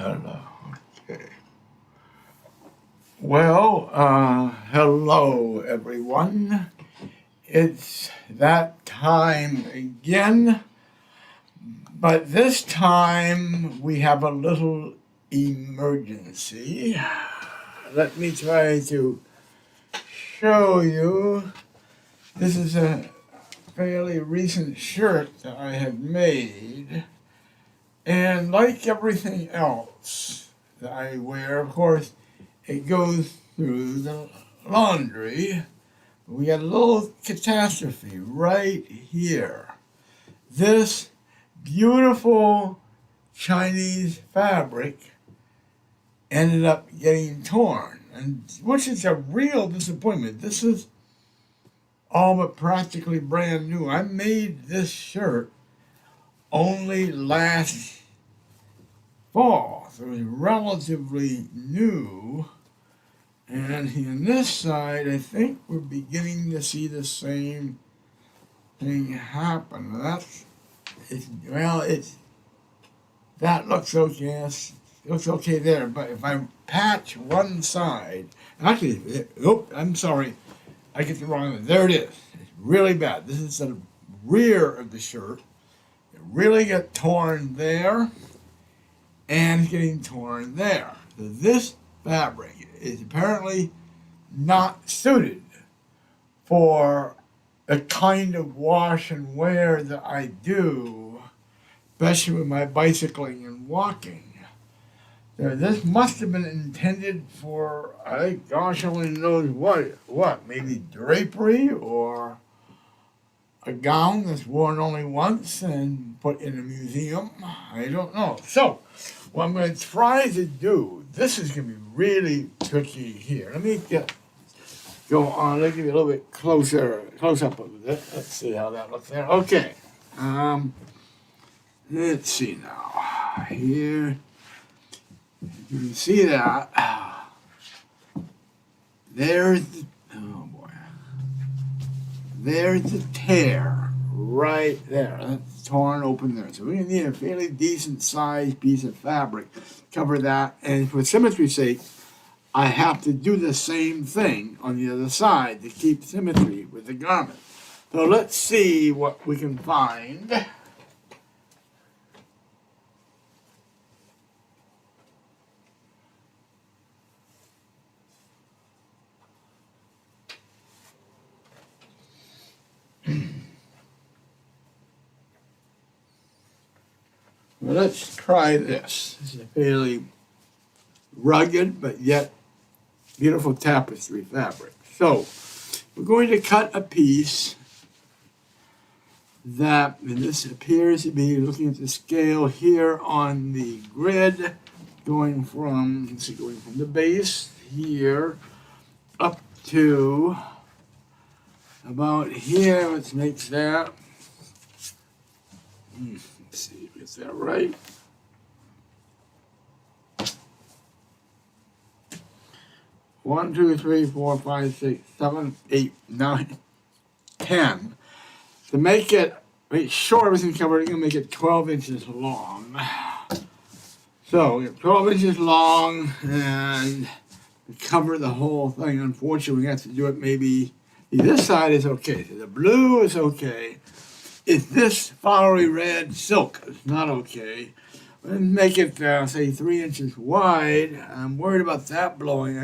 Hello. Okay. Well, hello everyone. It's that time again, but this time we have a little emergency. Let me try to show you. This is a fairly recent shirt that I had made. And like everything else that I wear, of course, it goes through the laundry. We had a little catastrophe right here. This beautiful Chinese fabric ended up getting torn, and which is a real disappointment. This is all but practically brand new. I made this shirt only last fall, so it was relatively new. And on this side, I think we're beginning to see the same thing happen. That looks okay. It looks okay there. But if I patch one side, actually, I'm sorry, I get the wrong one. There it is. It's really bad. This is the rear of the shirt. It really got torn there, and it's getting torn there. So this fabric is apparently not suited for the kind of wash and wear that I do, especially with my bicycling and walking. This must have been intended for, gosh only knows what, maybe drapery or a gown that's worn only once and put in a museum. I don't know. So, what I'm going to try to do, this is going to be really tricky here. Let me go on. Let me give you a little bit close up of it. Let's see how that looks there. Okay. Let's see now. Here, you can see that. There's the tear right there. That's torn open there. So we're going to need a fairly decent sized piece of fabric to cover that. And for symmetry's sake, I have to do the same thing on the other side to keep symmetry with the garment. So let's see what we can find. Well, let's try this. This is a fairly rugged but yet beautiful tapestry fabric. So we're going to cut a piece that, and this appears to be, looking at the scale here on the grid, going from the base here up to about here, which makes that, let's see, is that right? One, two, three, four, five, 6, 7, 8, 9, 10. To make sure everything's covered, I'm going to make it 12 inches long. So, 12 inches long, and to cover the whole thing, unfortunately, we have to do it maybe, this side is okay. So the blue is okay. If this flowery red silk is not okay, make it, say, 3 inches wide. I'm worried about that blowing.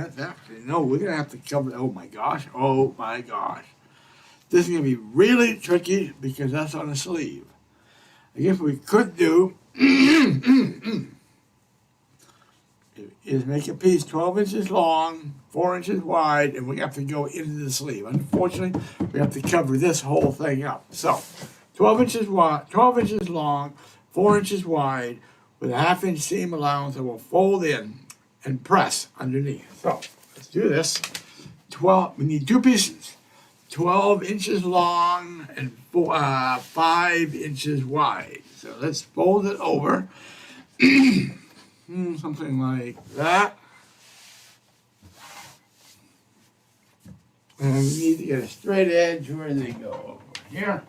No, we're going to have to cover, oh my gosh. This is going to be really tricky because that's on a sleeve. I guess we could do is make a piece 12 inches long, 4 inches wide, and we have to go into the sleeve. Unfortunately, we have to cover this whole thing up. So, 12 inches wide, 12 inches long, 4 inches wide, with a 1/2 inch seam allowance that will fold in and press underneath. So, let's do this. We need two pieces. 12 inches long and 5 inches wide. So let's fold it over. Something like that. And we need to get a straight edge where they go over here.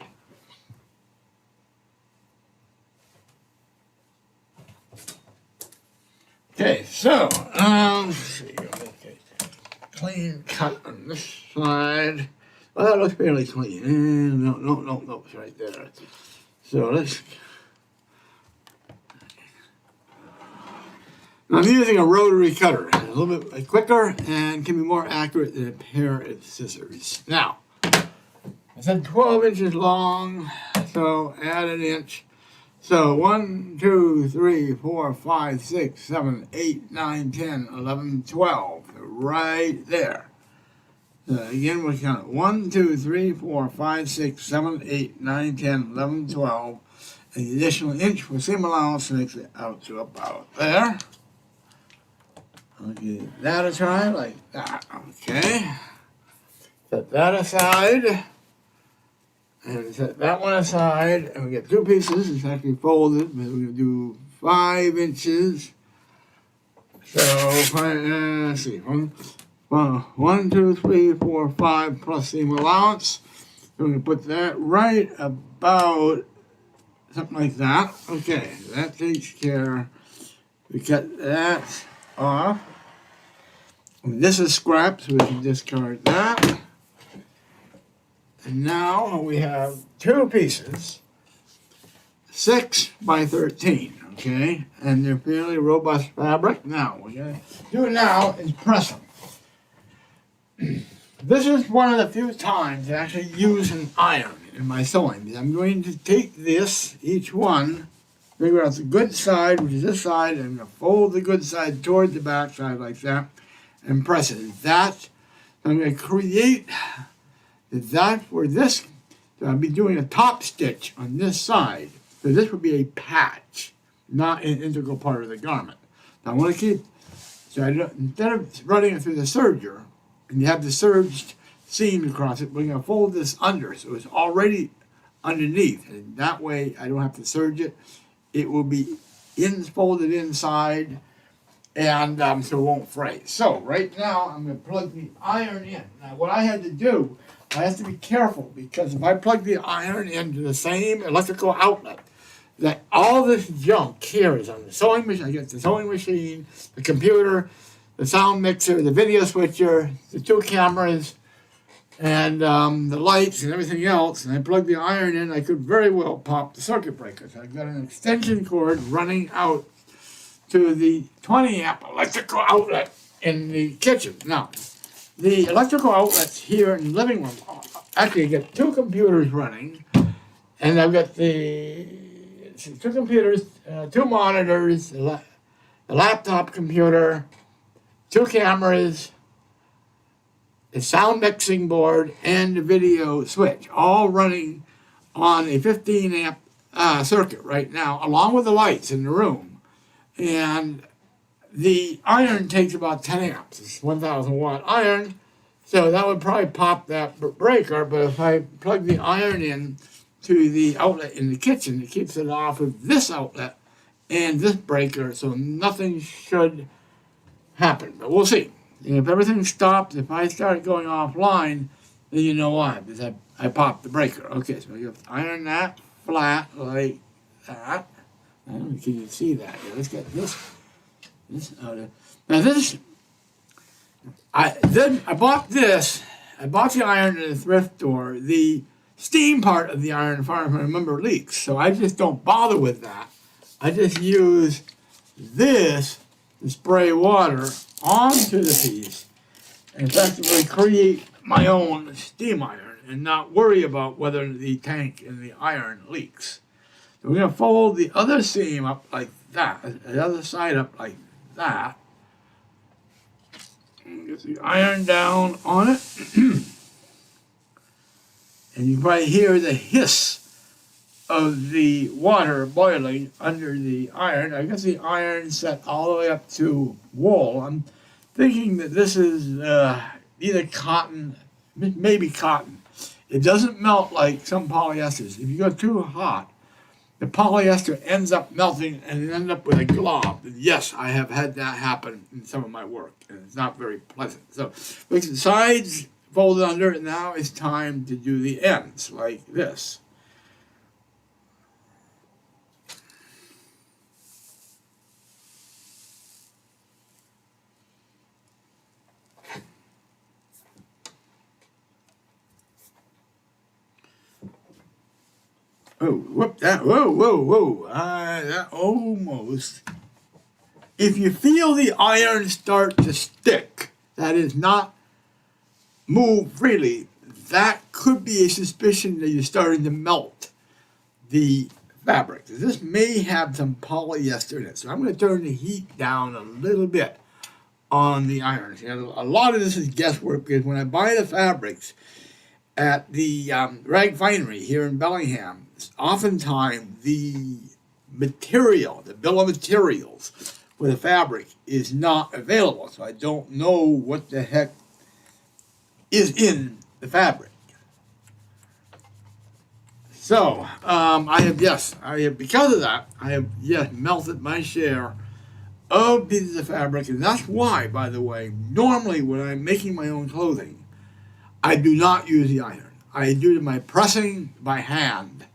Okay, so let's see. Okay, clean cut on this side. Well, that looks fairly clean. No, it's right there. So let's. Now, I'm using a rotary cutter, a little bit quicker and can be more accurate than a pair of scissors. Now, I said 12 inches long, so add an inch. So 1, 2, 3, 4, 5, 6, 7, 8, 9, 10, 11, 12, right there. So again, we count 1, 2, 3, 4, 5, 6, 7, 8, 9, 10, 11, 12. And the additional inch for seam allowance makes it out to about there. I'll give that a try like that. Okay. Set that aside. And set that one aside. And we get two pieces. It's actually folded, but we're going to do 5 inches. So, let's see. 1, 2, 3, 4, 5 plus seam allowance. So we're going to put that right about something like that. Okay, that takes care. We cut that off. And this is scrap, so we can discard that. And now we have two pieces, 6 by 13, okay? And they're fairly robust fabric. Now, what we're going to do now is press them. This is one of the few times I actually use an iron in my sewing. I'm going to take this, each one, figure out the good side, which is this side, and I'm going to fold the good side toward the back side like that, and press it. That, I'm going to create that for this. So I'll be doing a top stitch on this side. So this would be a patch, not an integral part of the garment. Now I want to keep, so instead of running it through the serger, and you have the serged seam across it, we're going to fold this under, so it's already underneath. And that way I don't have to serge it. It will be folded inside, and so it won't fray. So right now I'm going to plug the iron in. Now what I had to do, I have to be careful, because if I plug the iron into the same electrical outlet, that all this junk here is on the sewing machine. I get the sewing machine, the computer, the sound mixer, the video switcher, the 2 cameras, and the lights and everything else. And I plug the iron in, I could very well pop the circuit breaker. So I've got an extension cord running out to the 20 amp electrical outlet in the kitchen. Now, the electrical outlets here in the living room, actually I get 2 computers running, and I've got the 2 computers, 2 monitors, a laptop computer, 2 cameras, the sound mixing board, and the video switch, all running on a 15 amp circuit right now, along with the lights in the room. And the iron takes about 10 amps. It's 1,000 watt iron, so that would probably pop that breaker. But if I plug the iron in to the outlet in the kitchen, it keeps it off of this outlet and this breaker, so nothing should happen. But we'll see. And if everything stops, if I start going offline, then you know why, because I popped the breaker. Okay, so you have to iron that flat like that. I don't know, can you see that? Yeah, let's get this out of. Now this, I bought this. I bought the iron in a thrift store. The steam part of the iron, if I remember, leaks, so I just don't bother with that. I just use this to spray water onto the piece and effectively create my own steam iron and not worry about whether the tank and the iron leaks. So we're going to fold the other seam up like that, the other side up like that. And get the iron down on it. And you can probably hear the hiss of the water boiling under the iron. I guess the iron set all the way up to wool. I'm thinking that this is either cotton, maybe cotton. It doesn't melt like some polyesters. If you go too hot, the polyester ends up melting and you end up with a glob. And yes, I have had that happen in some of my work, and it's not very pleasant. So, with the sides folded under, and now it's time to do the ends like this. Oh, whoop, that, whoa, whoa, whoa. That almost. If you feel the iron start to stick, that is not move freely, that could be a suspicion that you're starting to melt the fabric. This may have some polyester in it. So I'm going to turn the heat down a little bit on the irons. And a lot of this is guesswork because when I buy the fabrics at the rag finery here in Bellingham, oftentimes the material, the bill of materials for the fabric is not available. So I don't know what the heck is in the fabric. So I have because of that, I have melted my share of pieces of fabric, and that's why, by the way, normally when I'm making my own clothing, I do not use the iron. I do my pressing by hand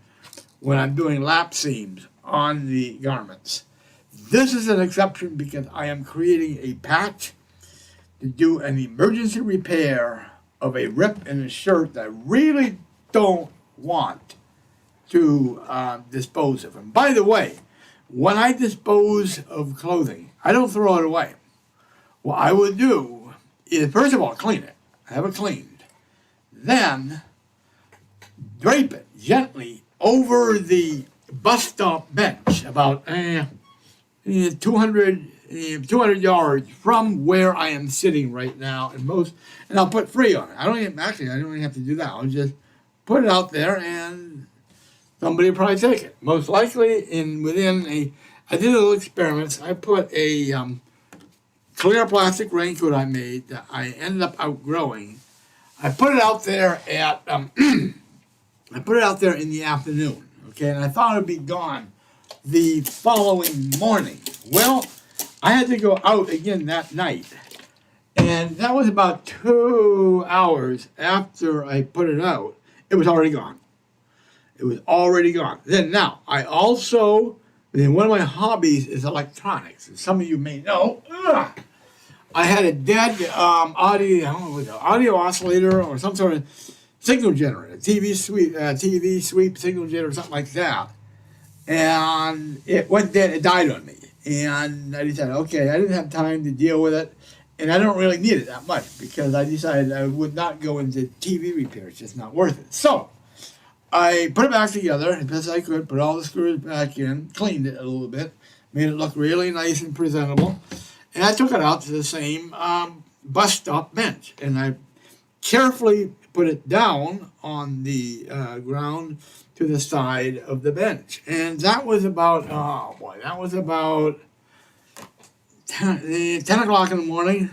when I'm doing lap seams on the garments. This is an exception because I am creating a patch to do an emergency repair of a rip in a shirt that I really don't want to dispose of. And by the way, when I dispose of clothing, I don't throw it away. What I would do is, first of all, clean it. Have it cleaned. Then drape it gently over the bus stop bench about 200 yards from where I am sitting right now, and I'll put free on it. I don't even have to do that. I'll just put it out there, and somebody will probably take it. Most likely, I did a little experiments. I put a clear plastic raincoat I made that I ended up outgrowing. I put it out there at I put it out there in the afternoon. Okay, and I thought it'd be gone the following morning. Well, I had to go out again that night, and that was about 2 hours after I put it out. It was already gone. It was already gone. Then now, one of my hobbies is electronics. As some of you may know, I had a dead audio oscillator or some sort of signal generator, TV sweep signal generator, something like that. And it went dead. It died on me. And I decided, okay, I didn't have time to deal with it. And I don't really need it that much because I decided I would not go into TV repair. It's just not worth it. So I put it back together as best I could, put all the screws back in, cleaned it a little bit, made it look really nice and presentable. And I took it out to the same bus stop bench. And I carefully put it down on the ground to the side of the bench. And that was about, 10 o'clock in the morning.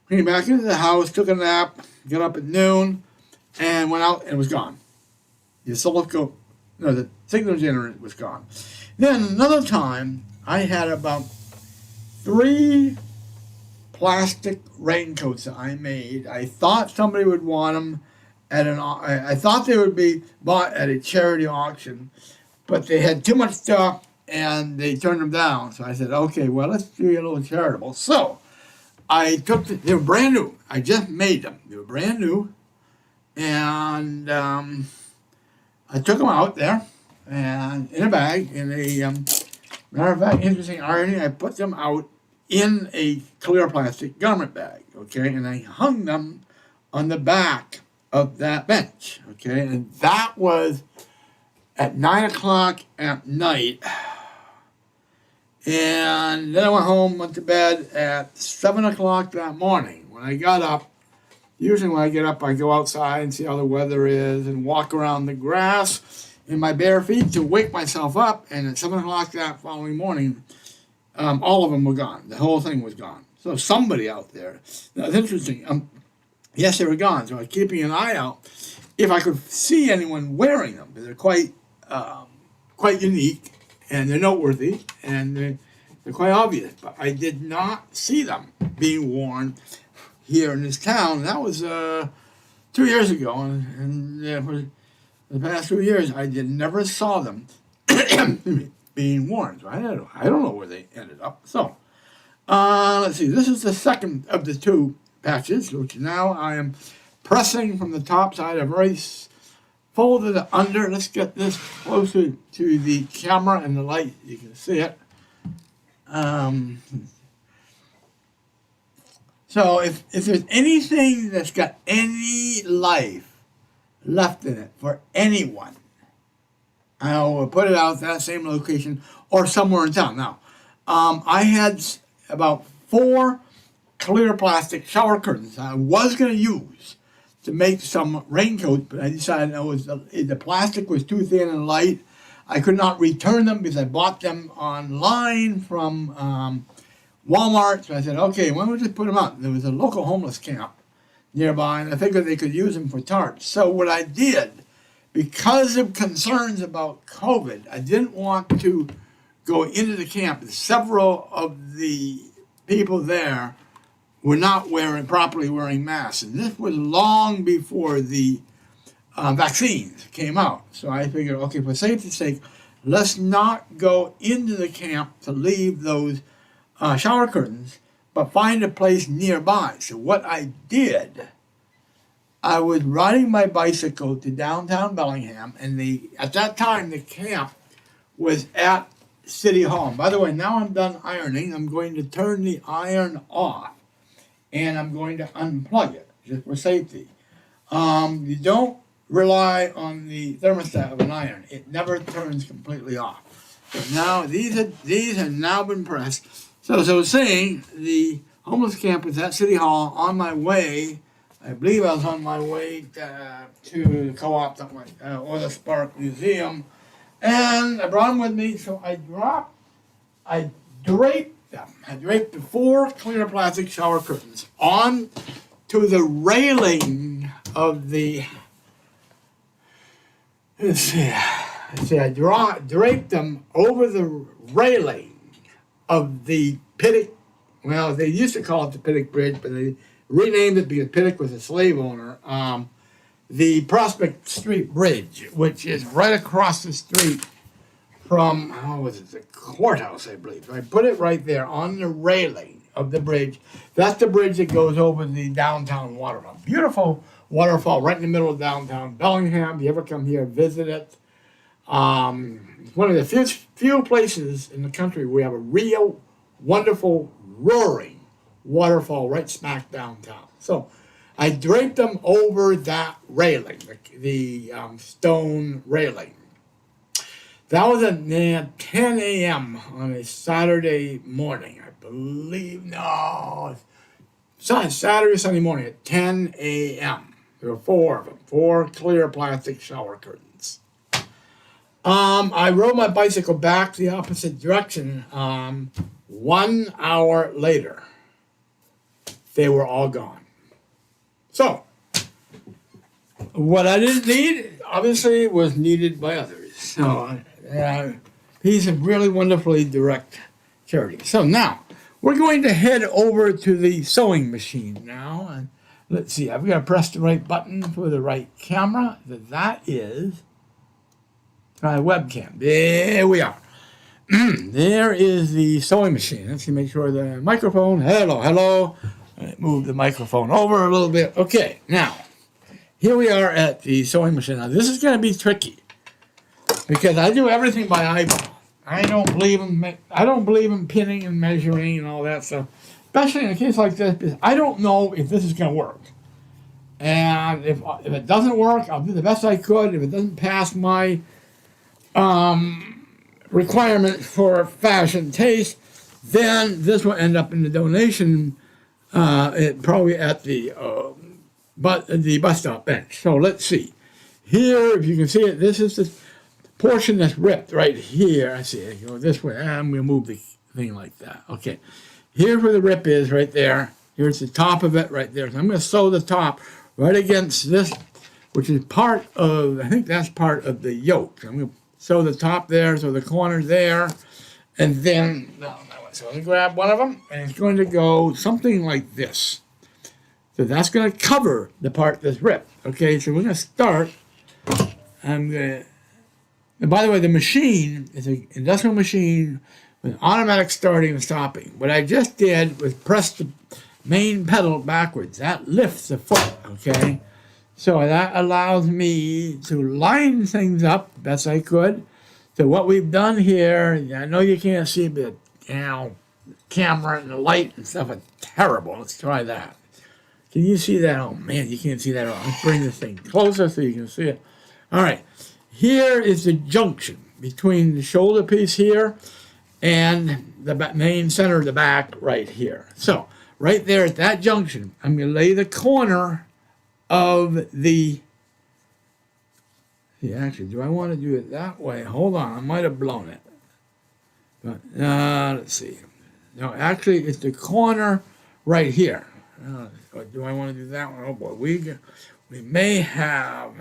Came back into the house, took a nap, got up at noon, and went out, and it was gone. The signal generator was gone. Then another time, I had about 3 plastic raincoats that I made. I thought somebody would want them I thought they would be bought at a charity auction, but they had too much stuff and they turned them down. So I said, okay, well, let's do a little charitable. So they were brand new. I just made them. They were brand new. And I took them out there and in a bag, matter of fact, interesting irony, I put them out in a clear plastic garment bag, okay, and I hung them on the back of that bench, okay, and that was at 9 o'clock at night, and then I went home, went to bed at 7 o'clock that morning. When I got up, usually when I get up, I go outside and see how the weather is and walk around the grass in my bare feet to wake myself up, and at 7 o'clock that following morning, all of them were gone. The whole thing was gone. So somebody out there, now it's interesting, yes, they were gone, so I was keeping an eye out if I could see anyone wearing them. They're quite unique, and they're noteworthy, and they're quite obvious. But I did not see them being worn here in this town. That was 2 years ago, and for the past 2 years, I never saw them being worn. So I don't know where they ended up. So let's see. This is the second of the 2 patches, which now I am pressing from the top side. I've already folded it under. Let's get this closer to the camera and the light. You can see it. So if there's anything that's got any life left in it for anyone, I will put it out that same location or somewhere in town. Now, I had about 4 clear plastic shower curtains I was going to use to make some raincoats, but I decided the plastic was too thin and light. I could not return them because I bought them online from Walmart. So I said, okay, why don't we just put them out? There was a local homeless camp nearby, and I figured they could use them for tarps. So what I did, because of concerns about COVID, I didn't want to go into the camp. Several of the people there were not properly wearing masks. And this was long before the vaccines came out. So I figured, okay, for safety's sake, let's not go into the camp to leave those shower curtains, but find a place nearby. So what I did, I was riding my bicycle to downtown Bellingham, and at that time the camp was at City Hall. And by the way, now I'm done ironing. I'm going to turn the iron off, and I'm going to unplug it just for safety. You don't rely on the thermostat of an iron; it never turns completely off. But now these have now been pressed. So as I was saying, the homeless camp was at City Hall. On my way, I believe I was on my way to the co-op, or the Spark Museum, and I brought them with me. So I draped them. I draped the 4 clear plastic shower curtains on to the railing of the. Let's see. I draped them over the railing of the Pittock. Well, they used to call it the Pittock Bridge, but they renamed it because Pittock was a slave owner. The Prospect Street Bridge, which is right across the street from, the courthouse, I believe. So I put it right there on the railing of the bridge. That's the bridge that goes over the downtown waterfall. Beautiful waterfall right in the middle of downtown Bellingham. If you ever come here, visit it. One of the few places in the country where we have a real, wonderful, roaring waterfall right smack downtown. So I draped them over that railing, the stone railing. That was at 10 a.m. on a Saturday morning, I believe. No, Saturday, Sunday morning at 10 a.m. There were 4 of them, 4 clear plastic shower curtains. I rode my bicycle back the opposite direction. 1 hour later, they were all gone. So, what I didn't need, obviously, was needed by others. So, he's a really wonderfully direct charity. So now, we're going to head over to the sewing machine now. And let's see, I've got to press the right button for the right camera. That is my webcam. There we are. There is the sewing machine. Let's make sure the microphone. Hello. Move the microphone over a little bit. Okay, now here we are at the sewing machine. Now this is going to be tricky because I do everything by eyeball. I don't believe in pinning and measuring and all that stuff, especially in a case like this, because I don't know if this is going to work. And if it doesn't work, I'll do the best I could. If it doesn't pass my requirements for fashion taste, then this will end up in the donation, probably at the bus stop bench. So let's see. Here, if you can see it, this is the portion that's ripped right here. I see it. Go this way. I'm going to move the thing like that. Okay. Here's where the rip is right there. Here's the top of it right there. So I'm going to sew the top right against this, which is part of, I think that's part of the yoke. So I'm going to sew the top there, so the corner there, and then, so I'm going to grab one of them, and it's going to go something like this. So that's going to cover the part that's ripped. Okay, so we're going to start. I'm going to, and by the way, the machine is an industrial machine with automatic starting and stopping. What I just did was press the main pedal backwards. That lifts the foot, okay? So that allows me to line things up best I could. So what we've done here, I know you can't see, but camera and the light and stuff are terrible. Let's try that. Can you see that? Oh man, you can't see that at all. Let's bring this thing closer so you can see it. All right, here is the junction between the shoulder piece here and the main center of the back right here. So right there at that junction, I'm going to lay the corner of the. See, actually, do I want to do it that way? Hold on, I might have blown it. But let's see. No, actually, it's the corner right here. Do I want to do that one? Oh boy, we may have.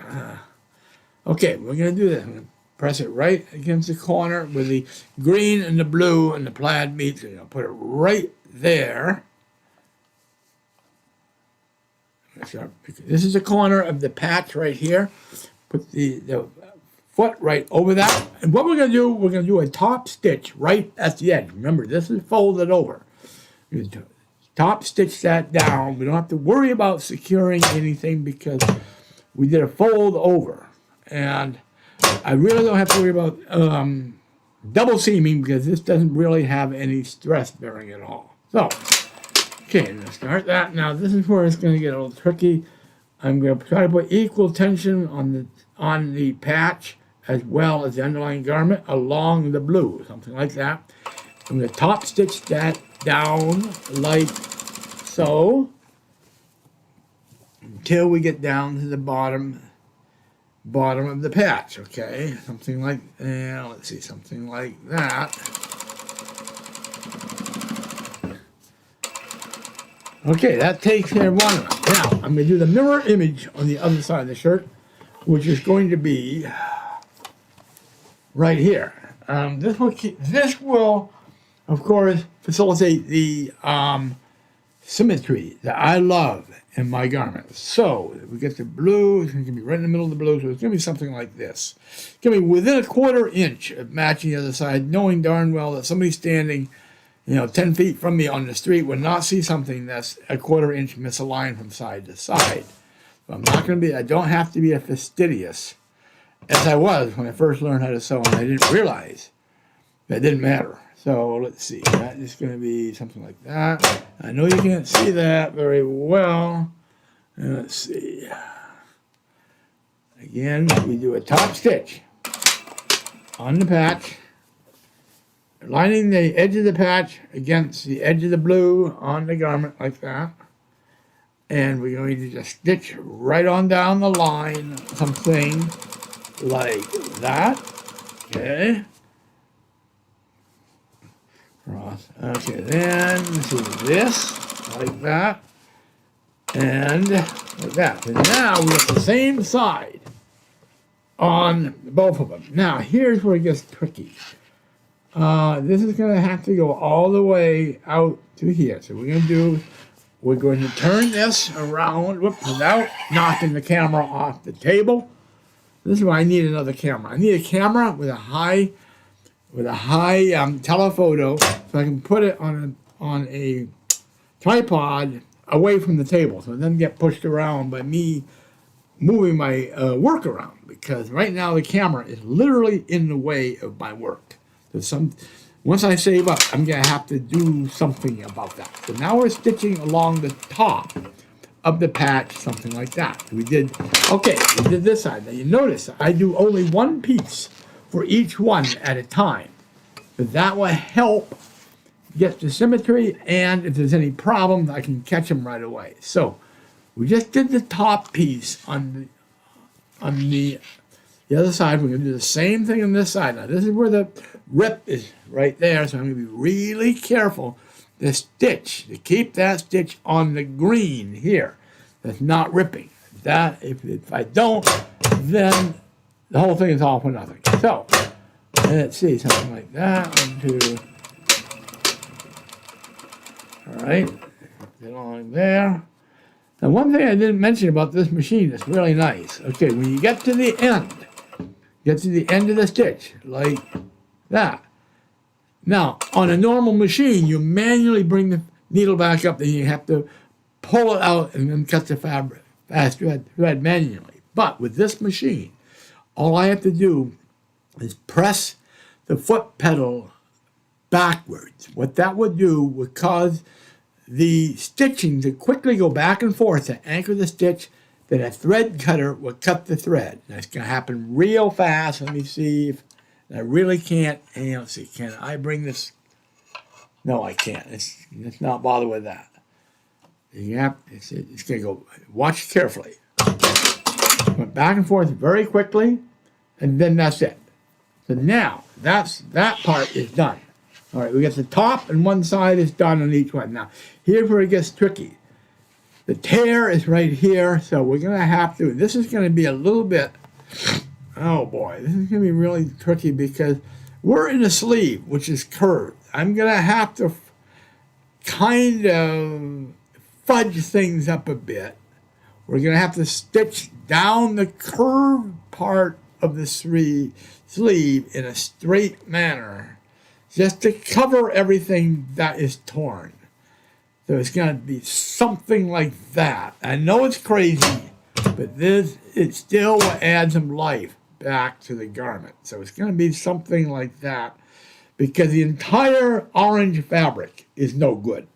Okay, we're going to do this. I'm going to press it right against the corner where the green and the blue and the plaid meet. I'll put it right there. This is the corner of the patch right here. Put the foot right over that. And what we're going to do a top stitch right at the edge. Remember, this is folded over. Top stitch that down. We don't have to worry about securing anything because we did a fold over. And I really don't have to worry about double seaming because this doesn't really have any stress bearing at all. So, okay, I'm going to start that. Now, this is where it's going to get a little tricky. I'm going to try to put equal tension on the patch as well as the underlying garment along the blue, something like that. I'm going to top stitch that down like so until we get down to the bottom of the patch, okay? Something like, let's see, something like that. Okay, that takes care of one of them. Now, I'm going to do the mirror image on the other side of the shirt, which is going to be right here. This will, of course, facilitate the symmetry that I love in my garments. So we get the blue, it's going to be right in the middle of the blue, so it's going to be something like this. It's going to be within a 1/4 inch of matching the other side, knowing darn well that somebody standing 10 feet from me on the street would not see something that's a 1/4 inch misaligned from side to side. So I'm not going to be, I don't have to be as fastidious as I was when I first learned how to sew, and I didn't realize that didn't matter. So let's see, that is going to be something like that. I know you can't see that very well. And let's see. Again, we do a top stitch on the patch, lining the edge of the patch against the edge of the blue on the garment like that. And we're going to just stitch right on down the line, something like that. Okay. Okay, then let's do this, like that, and like that. And now we have the same side on both of them. Now, here's where it gets tricky. This is going to have to go all the way out to here. So we're going to turn this around without knocking the camera off the table. This is why I need another camera. I need a camera with a high telephoto, so I can put it on a tripod away from the table, so it doesn't get pushed around by me moving my work around. Because right now the camera is literally in the way of my work. Once I save up, I'm gonna have to do something about that. So now we're stitching along the top of the patch, something like that. We did this side. Now you notice I do only one piece for each one at a time. But that will help get the symmetry, and if there's any problems, I can catch them right away. So we just did the top piece on the other side. We're going to do the same thing on this side. Now this is where the rip is right there, so I'm going to be really careful to keep that stitch on the green here. That's not ripping. If I don't, then the whole thing is all for nothing. So, let's see, something like that. 1, 2. All right, get along there. Now, one thing I didn't mention about this machine that's really nice. Okay, when you get to the end of the stitch, like that. Now, on a normal machine, you manually bring the needle back up, then you have to pull it out and then cut the fabric fast thread manually. But with this machine, all I have to do is press the foot pedal backwards. What that would do would cause the stitching to quickly go back and forth to anchor the stitch. Then a thread cutter will cut the thread. That's going to happen real fast. Let me see if I really can't. Hey, let's see. Can I bring this? No, I can't. Let's not bother with that. It's going to go. Watch carefully. Went back and forth very quickly, and then that's it. So now that part is done. All right, we got the top and one side is done on each one. Now here's where it gets tricky. The tear is right here, so we're going to have to. This is going to be a little bit. Oh boy, this is going to be really tricky because we're in a sleeve which is curved. I'm going to have to kind of fudge things up a bit. We're going to have to stitch down the curved part of the sleeve in a straight manner just to cover everything that is torn. So it's going to be something like that. I know it's crazy, but it still will add some life back to the garment. So it's going to be something like that because the entire orange fabric is no good.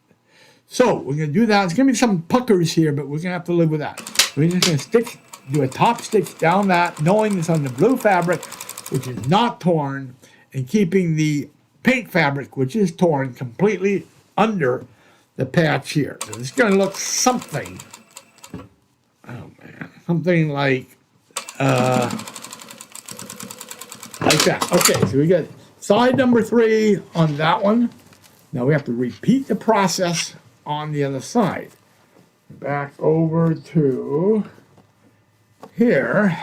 So we're going to do that. It's going to be some puckers here, but we're going to have to live with that. We're just going to do a top stitch down that, knowing it's on the blue fabric, which is not torn, and keeping the pink fabric, which is torn, completely under the patch here. So it's going to look something, something like that. Okay, so we got side number 3 on that one. Now we have to repeat the process on the other side. Back over to here.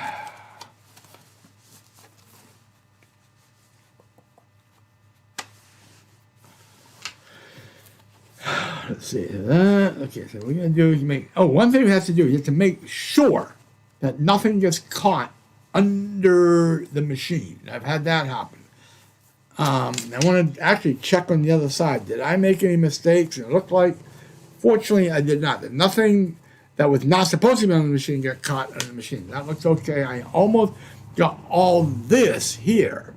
Let's see that. Okay, so what we're going to do is one thing we have to do is to make sure that nothing gets caught under the machine. I've had that happen. I want to actually check on the other side. Did I make any mistakes? It looked like, fortunately, I did not. Nothing that was not supposed to be on the machine got caught on the machine. That looks okay. I almost got all this here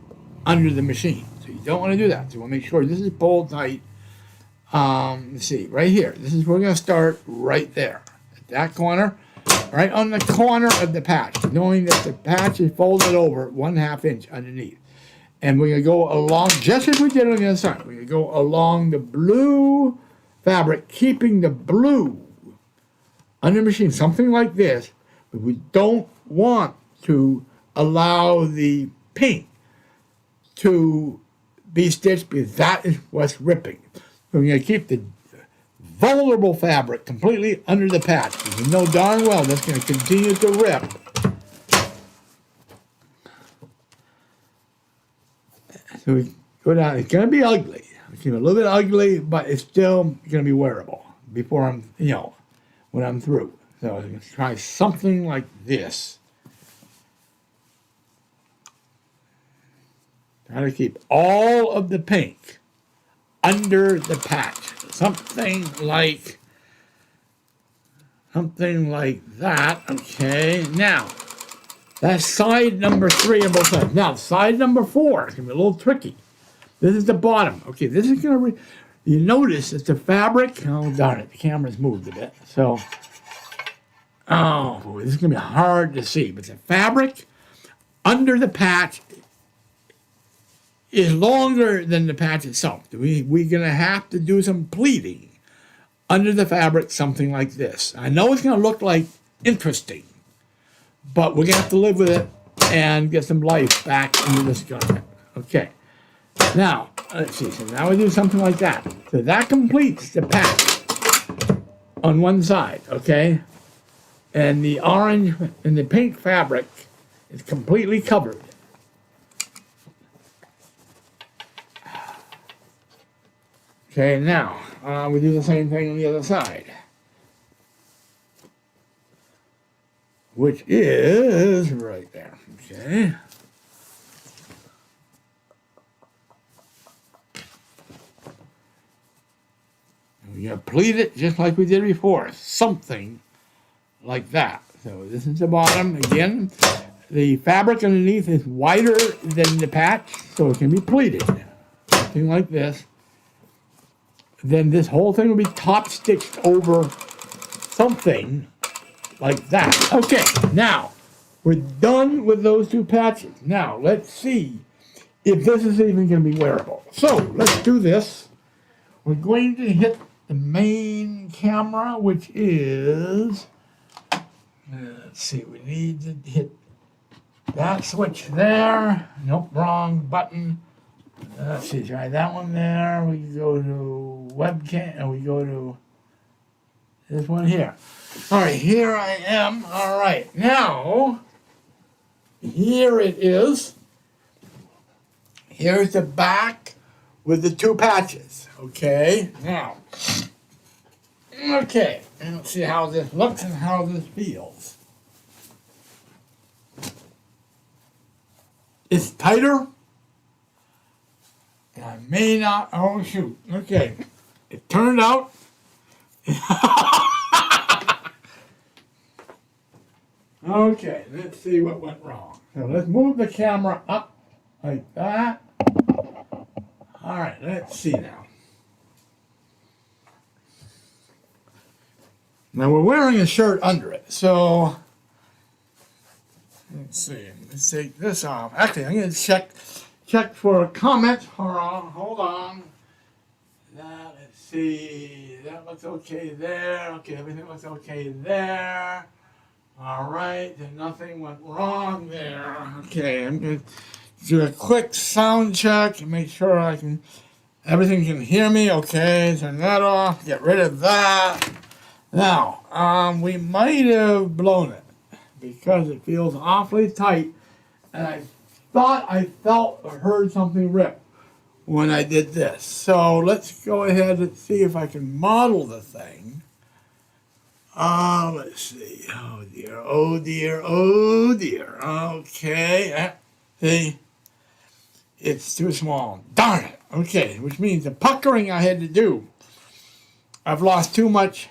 under the machine. So you don't want to do that. So you want to make sure this is pulled tight. Let's see, right here. This is where we're going to start right there. At that corner, right on the corner of the patch, knowing that the patch is folded over 1/2 inch underneath. And we're going to go along, just as we did on the other side. We're going to go along the blue fabric, keeping the blue under the machine, something like this. But we don't want to allow the pink to be stitched because that is what's ripping. So we're going to keep the vulnerable fabric completely under the patch. You know darn well that's going to continue to rip. So we go down. It's going to be ugly. It's a little bit ugly, but it's still going to be wearable before I'm, when I'm through. So I'm going to try something like this. Try to keep all of the pink under the patch. Something like that. Okay. Now, that's side number 3 on both sides. Now, side number 4 is going to be a little tricky. This is the bottom. Okay, this is going to... You notice that the fabric... Oh, darn it. The camera's moved a bit. So, this is going to be hard to see. But the fabric under the patch is longer than the patch itself. We're going to have to do some pleating under the fabric, something like this. I know it's going to look like interesting, but we're going to have to live with it and get some life back into this garment. Okay. Now, let's see. So now we do something like that. So that completes the patch on one side, okay? And the orange and the pink fabric is completely covered. Okay, now we do the same thing on the other side, which is right there. Okay. We're going to pleat it just like we did before, something like that. So this is the bottom. Again, the fabric underneath is wider than the patch, so it can be pleated. Something like this. Then this whole thing will be top stitched over something like that. Okay, now we're done with those two patches. Now let's see if this is even going to be wearable. So let's do this. We're going to hit the main camera, which is, let's see, we need to hit that switch there. Nope, wrong button. Let's see, try that one there. We go to webcam, and we go to this one here. All right, here I am. All right, now, here it is. Here's the back with the two patches, okay? Now, okay, and let's see how this looks and how this feels. It's tighter. And I may not, oh shoot, okay. It turned out. Okay, let's see what went wrong. So let's move the camera up like that. All right, let's see now. Now we're wearing a shirt under it, so let's see. Let's take this off. Actually, I'm going to check for a comment. Hold on. Let's see. That looks okay there. Okay, everything looks okay there. All right, then nothing went wrong there. Okay, I'm going to do a quick sound check and make sure everything can hear me. Okay, turn that off. Get rid of that. Now, we might have blown it because it feels awfully tight, and I thought I felt or heard something rip when I did this. So let's go ahead and see if I can model the thing. Let's see. Oh dear, oh dear, oh dear. Okay, see, it's too small. Darn it. Okay, which means the puckering I had to do, I've lost too much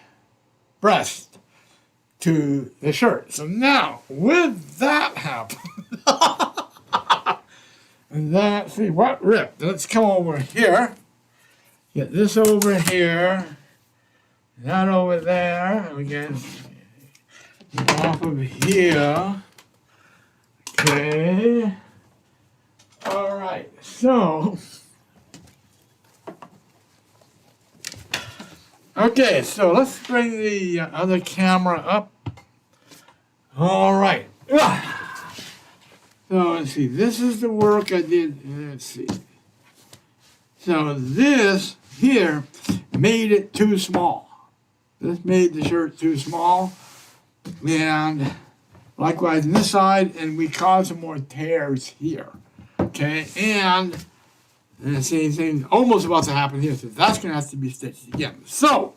breast to the shirt. So now, with that happen, and then, see what ripped. Let's come over here. Get this over here. That over there. And we get off of here. Okay. All right. So. Okay, so let's bring the other camera up. All right. So let's see. This is the work I did. Let's see. So this here made it too small. This made the shirt too small. And likewise on this side, and we caused some more tears here. Okay, and the same thing almost about to happen here, so that's going to have to be stitched again. So,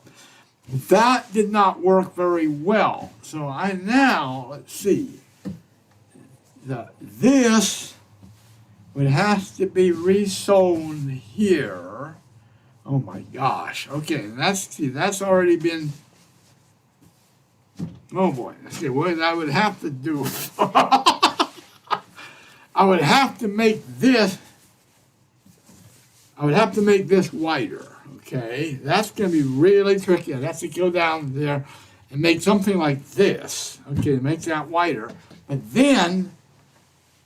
that did not work very well. So let's see, this would have to be re-sewn here. Oh my gosh, okay, that's already been, oh boy, let's see what I would have to do. I would have to make this wider, okay? That's going to be really tricky. I'd have to go down there and make something like this, okay, to make that wider. But then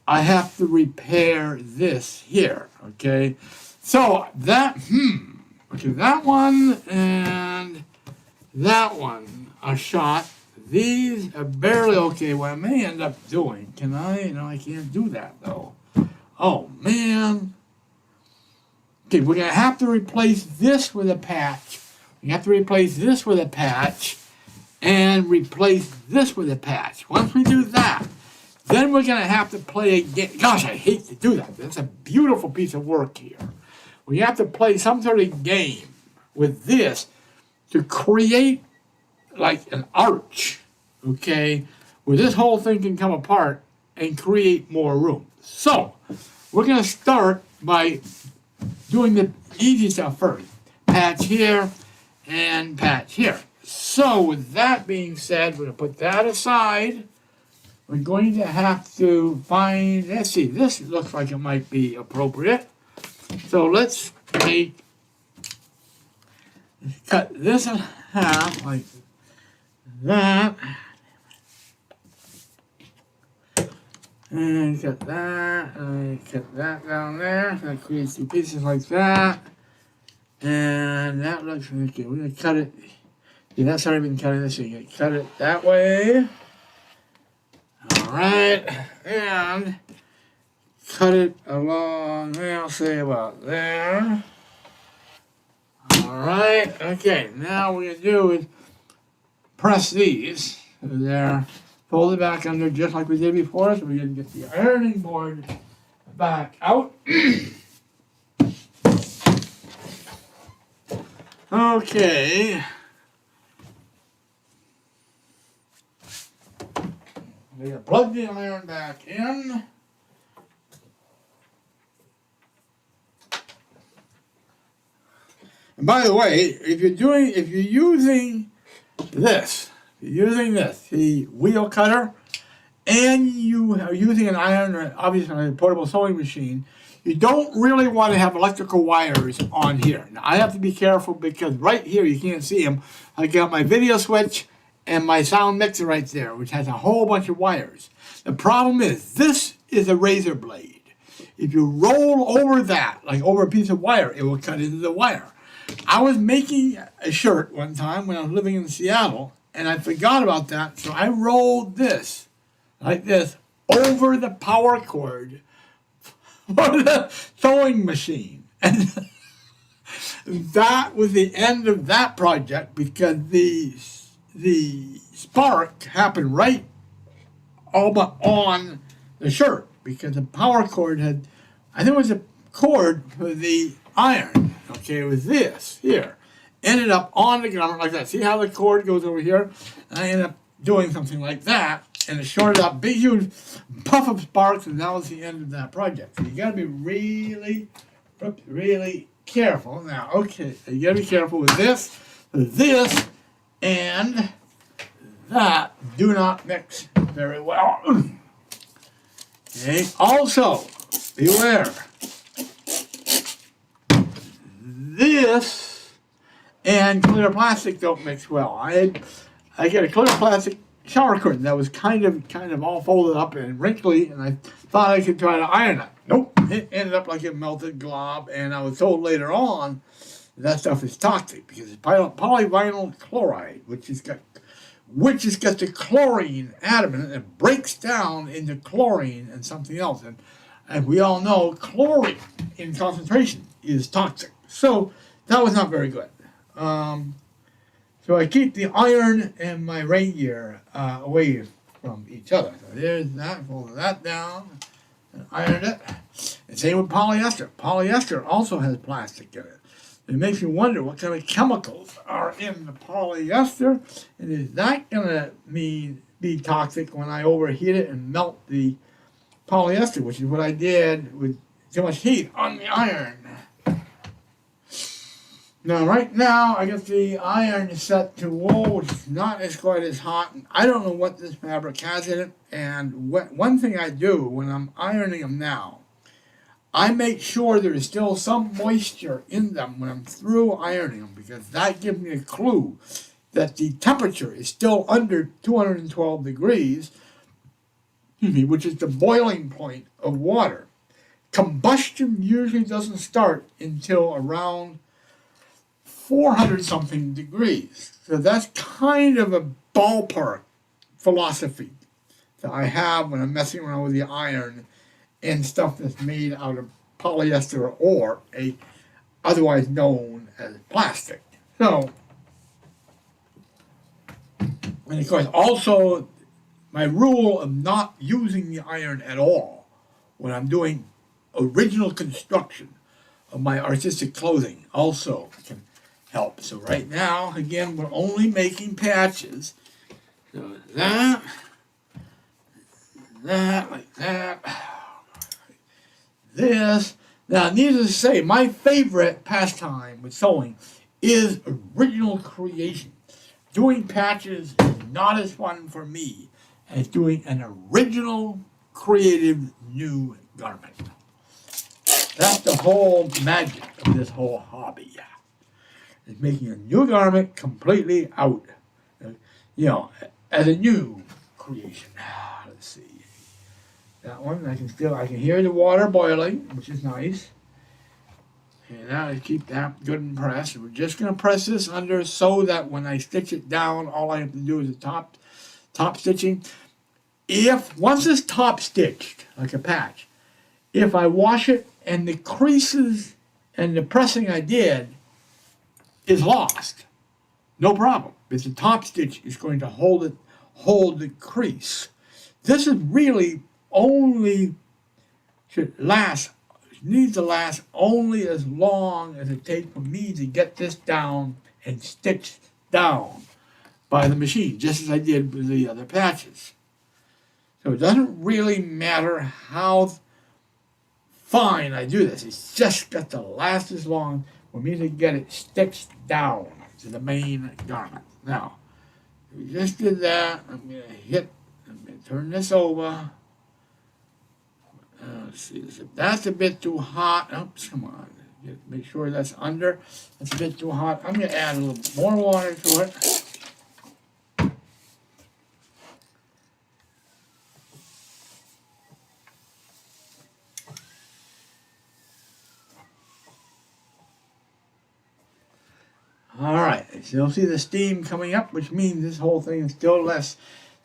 I have to repair this here, okay? So that, okay, that one and that one are shot. These are barely okay. What I may end up doing, I can't do that though. Oh man. Okay, we're going to have to replace this with a patch. We have to replace this with a patch and replace this with a patch. Once we do that, then we're going to have to play a game. Gosh, I hate to do that. That's a beautiful piece of work here. We have to play some sort of game with this to create like an arch, okay, where this whole thing can come apart and create more room. So, we're going to start by doing the easy stuff first. Patch here and patch here. So with that being said, we're going to put that aside. We're going to have to find, let's see, this looks like it might be appropriate. So let's cut this in half like that. And cut that, and cut that down there. That creates two pieces like that. And that looks like it. We're going to cut it. Yeah, that's already been cutting this. So you cut it that way. Alright. And cut it along there, I'll say about there. Alright. Okay, now what we're going to do is press these. So they're folded back under just like we did before. So we're going to get the ironing board back out. Okay. We're going to plug the iron back in. And by the way, if you're using this, the wheel cutter, and you are using an iron, or obviously a portable sewing machine, you don't really want to have electrical wires on here. Now, I have to be careful because right here, you can't see them. I got my video switch and my sound mixer right there, which has a whole bunch of wires. The problem is, this is a razor blade. If you roll over that, like over a piece of wire, it will cut into the wire. I was making a shirt one time when I was living in Seattle, and I forgot about that, so I rolled this, like this, over the power cord for the sewing machine. And that was the end of that project because the spark happened right all but on the shirt because the power cord had, I think it was a cord for the iron. Okay, it was this here. Ended up on the garment like that. See how the cord goes over here? And I ended up doing something like that, and it shorted up, big huge puff of sparks, and that was the end of that project. So you got to be really, really careful. Now, okay, so you got to be careful with this, and that do not mix very well. Okay, also, beware. This and clear plastic don't mix well. I got a clear plastic shower curtain that was kind of all folded up and wrinkly, and I thought I could try to iron it. Nope, it ended up like a melted glob, and I was told later on that stuff is toxic because it's polyvinyl chloride, which has got the chlorine atom in it, and it breaks down into chlorine and something else. And we all know chlorine in concentration is toxic. So that was not very good. So I keep the iron and my rain gear away from each other. So there's that, folded that down, and ironed it. And same with polyester. Polyester also has plastic in it. It makes me wonder what kind of chemicals are in the polyester, and is that going to be toxic when I overheat it and melt the polyester, which is what I did with too much heat on the iron. Now, right now, I got the iron set to wool, which is not quite as hot. I don't know what this fabric has in it. And one thing I do when I'm ironing them now, I make sure there is still some moisture in them when I'm through ironing them, because that gives me a clue that the temperature is still under 212 degrees, which is the boiling point of water. Combustion usually doesn't start until around 400 something degrees. So that's kind of a ballpark philosophy that I have when I'm messing around with the iron and stuff that's made out of polyester or otherwise known as plastic. So, and of course also my rule of not using the iron at all when I'm doing original construction of my artistic clothing also can help. So right now, again, we're only making patches. So that, like that, this. Now, needless to say, my favorite pastime with sewing is original creation. doing patches is not as fun for me as doing an original, creative, new garment. That's the whole magic of this whole hobby. Is making a new garment completely out, as a new creation. Let's see. That one, I can hear the water boiling, which is nice. Okay, now I keep that good and pressed. We're just going to press this under so that when I stitch it down, all I have to do is the top stitching. Once it's top stitched, like a patch, if I wash it and the creases and the pressing I did is lost, no problem, because the top stitch is going to hold the crease. This is really only needs to last only as long as it takes for me to get this down and stitched down by the machine, just as I did with the other patches. So it doesn't really matter how fine I do this. It's just got to last as long for me to get it stitched down to the main garment. Now, we just did that. I'm going to turn this over. Let's see, that's a bit too hot. Oops, come on. Make sure that's under. That's a bit too hot. I'm going to add a little more water to it. All right, so you'll see the steam coming up, which means this whole thing is still less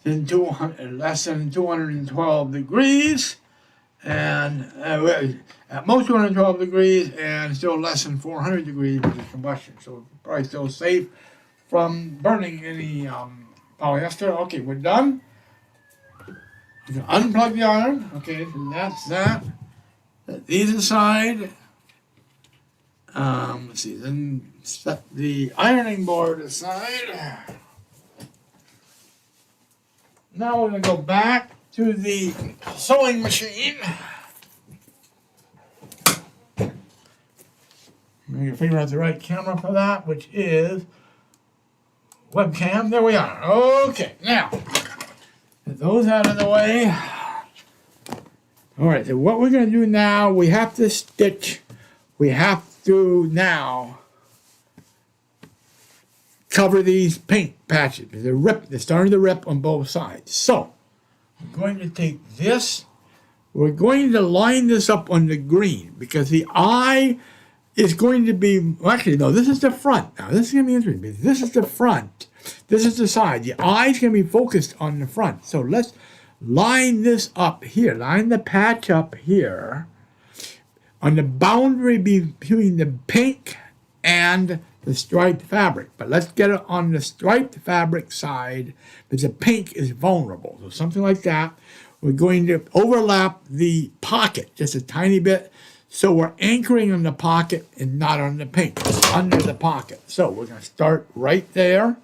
than 212 degrees. And at most 212 degrees, and still less than 400 degrees with the combustion. So probably still safe from burning any polyester. Okay, we're done. You can unplug the iron. Okay, so that's that. Set these aside. Let's see, then set the ironing board aside. Now we're going to go back to the sewing machine. I'm going to figure out the right camera for that, which is webcam. There we are. Okay, now, get those out of the way. All right, so what we're going to do now, we have to stitch. We have to now cover these paint patches. They're starting to rip on both sides. So, we're going to take this, we're going to line this up on the green because the eye is going to be, well, actually, no, this is the front. Now, this is going to be interesting because this is the front, this is the side. The eye is going to be focused on the front. So let's line this up here, line the patch up here on the boundary between the pink and the striped fabric. But let's get it on the striped fabric side because the pink is vulnerable. So something like that. We're going to overlap the pocket just a tiny bit. So we're anchoring on the pocket and not on the pink. It's under the pocket. So we're going to start right there.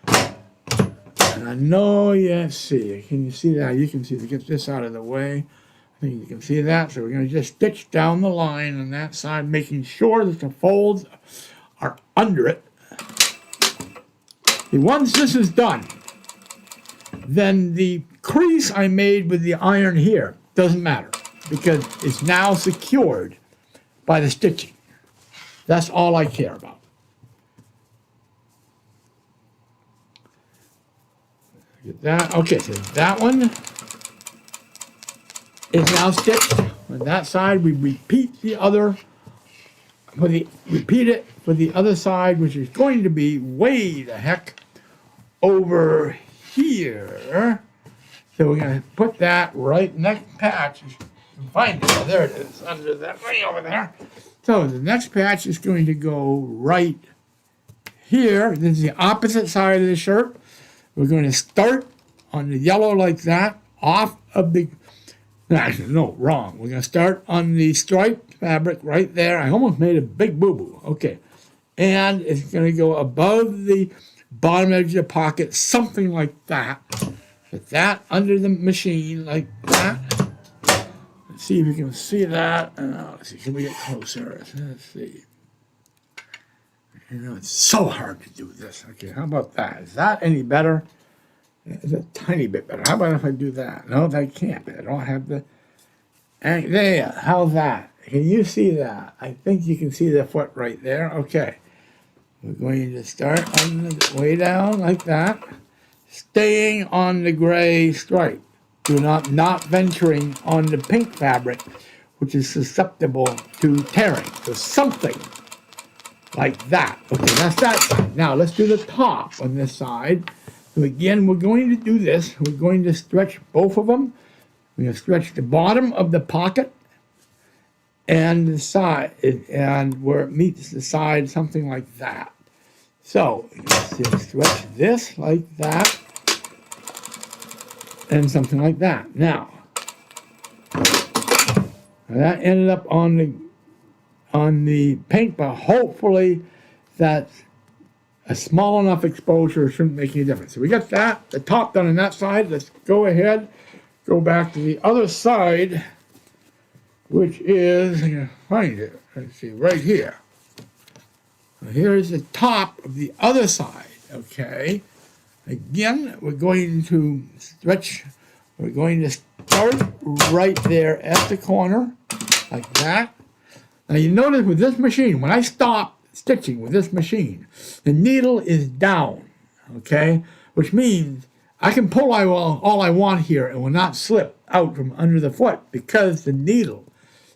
And I know you see. Can you see that? You can see to get this out of the way. I think you can see that. So we're going to just stitch down the line on that side, making sure that the folds are under it. And once this is done, then the crease I made with the iron here doesn't matter because it's now secured by the stitching. That's all I care about. Get that. Okay, so that one is now stitched. On that side, we repeat the other. Repeat it for the other side, which is going to be way the heck over here. So we're going to put that right next patch. You can find it. Oh, there it is, under that way over there. So the next patch is going to go right here. This is the opposite side of the shirt. We're going to start on the yellow like that, off of the, actually, no, wrong. We're going to start on the striped fabric right there. I almost made a big boo-boo. Okay. And it's going to go above the bottom edge of the pocket, something like that. Put that under the machine like that. Let's see if you can see that. Let's see, can we get closer? Let's see. You know, it's so hard to do this. Okay, how about that? Is that any better? It's a tiny bit better. How about if I do that? No, I can't. I don't have the... And there, how's that? Can you see that? I think you can see the foot right there. Okay. We're going to start on the way down like that, staying on the gray stripe. Do not venturing on the pink fabric, which is susceptible to tearing. So something like that. Okay, that's that side. Now let's do the top on this side. So again, we're going to do this. We're going to stretch both of them. We're going to stretch the bottom of the pocket and the side, and where it meets the side, something like that. So, let's stretch this like that, and something like that. Now, that ended up on the pink, but hopefully that's a small enough exposure shouldn't make any difference. So we got that, the top done on that side. Let's go ahead, go back to the other side, which is, I'm going to find it, let's see, right here. Here's the top of the other side, okay? Again, we're going to stretch, we're going to start right there at the corner, like that. Now you notice with this machine, when I stop stitching with this machine, the needle is down, okay? Which means I can pull all I want here and will not slip out from under the foot because the needle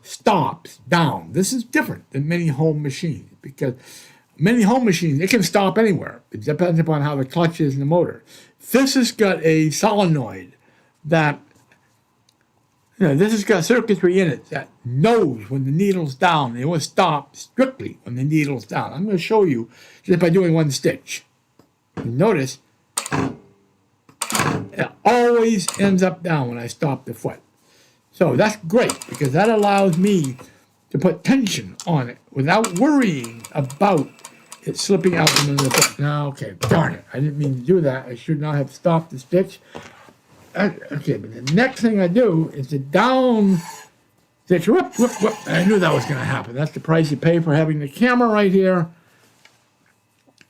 stops down. This is different than many home machines because many home machines, it can stop anywhere. It depends upon how the clutch is in the motor. This has got a solenoid that, this has got circuitry in it that knows when the needle's down. It will stop strictly when the needle's down. I'm going to show you just by doing one stitch. You notice it always ends up down when I stop the foot. So that's great because that allows me to put tension on it without worrying about it slipping out from under the foot. Now, okay, darn it. I didn't mean to do that. I should not have stopped the stitch. Okay, but the next thing I do is the down stitch. Whoop, whoop, whoop. I knew that was going to happen. That's the price you pay for having the camera right here.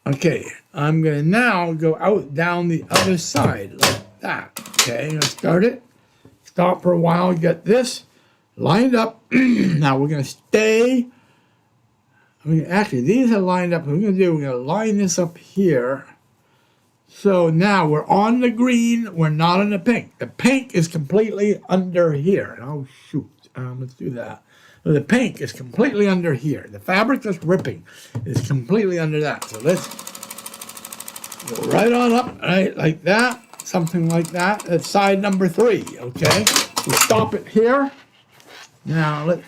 Okay, I'm going to now go out down the other side like that. Okay, I'm going to start it. Stop for a while, get this lined up. Now we're going to stay. Actually, these are lined up. What we're going to do, we're going to line this up here. So now we're on the green, we're not on the pink. The pink is completely under here. Oh, shoot. Let's do that. So the pink is completely under here. The fabric that's ripping is completely under that. So let's go right on up, right, like that. Something like that. That's side number 3, okay? We stop it here. Now let's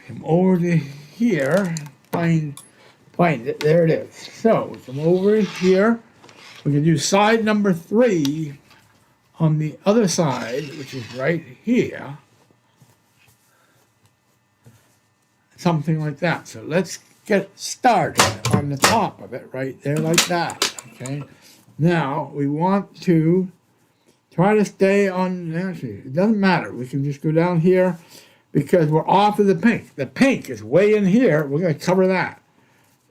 come over to here, find it, there it is. So we come over here, we can do side number 3 on the other side, which is right here. Something like that. So let's get started on the top of it right there like that, okay? Now we want to try to stay on, actually, it doesn't matter. We can just go down here because we're off of the pink. The pink is way in here. We're going to cover that.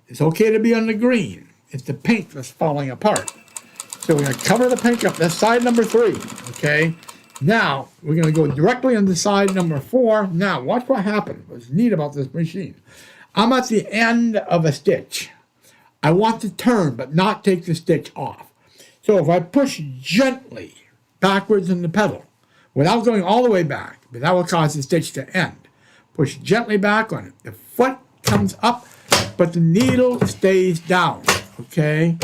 It's okay to be on the green. It's the pink that's falling apart. So we're going to cover the pink up. That's side number 3, okay? Now, we're going to go directly on the side number 4. Now, watch what happens. What's neat about this machine. I'm at the end of a stitch. I want to turn, but not take the stitch off. So if I push gently backwards in the pedal, without going all the way back, but that will cause the stitch to end. Push gently back on it. The foot comes up, but the needle stays down, okay?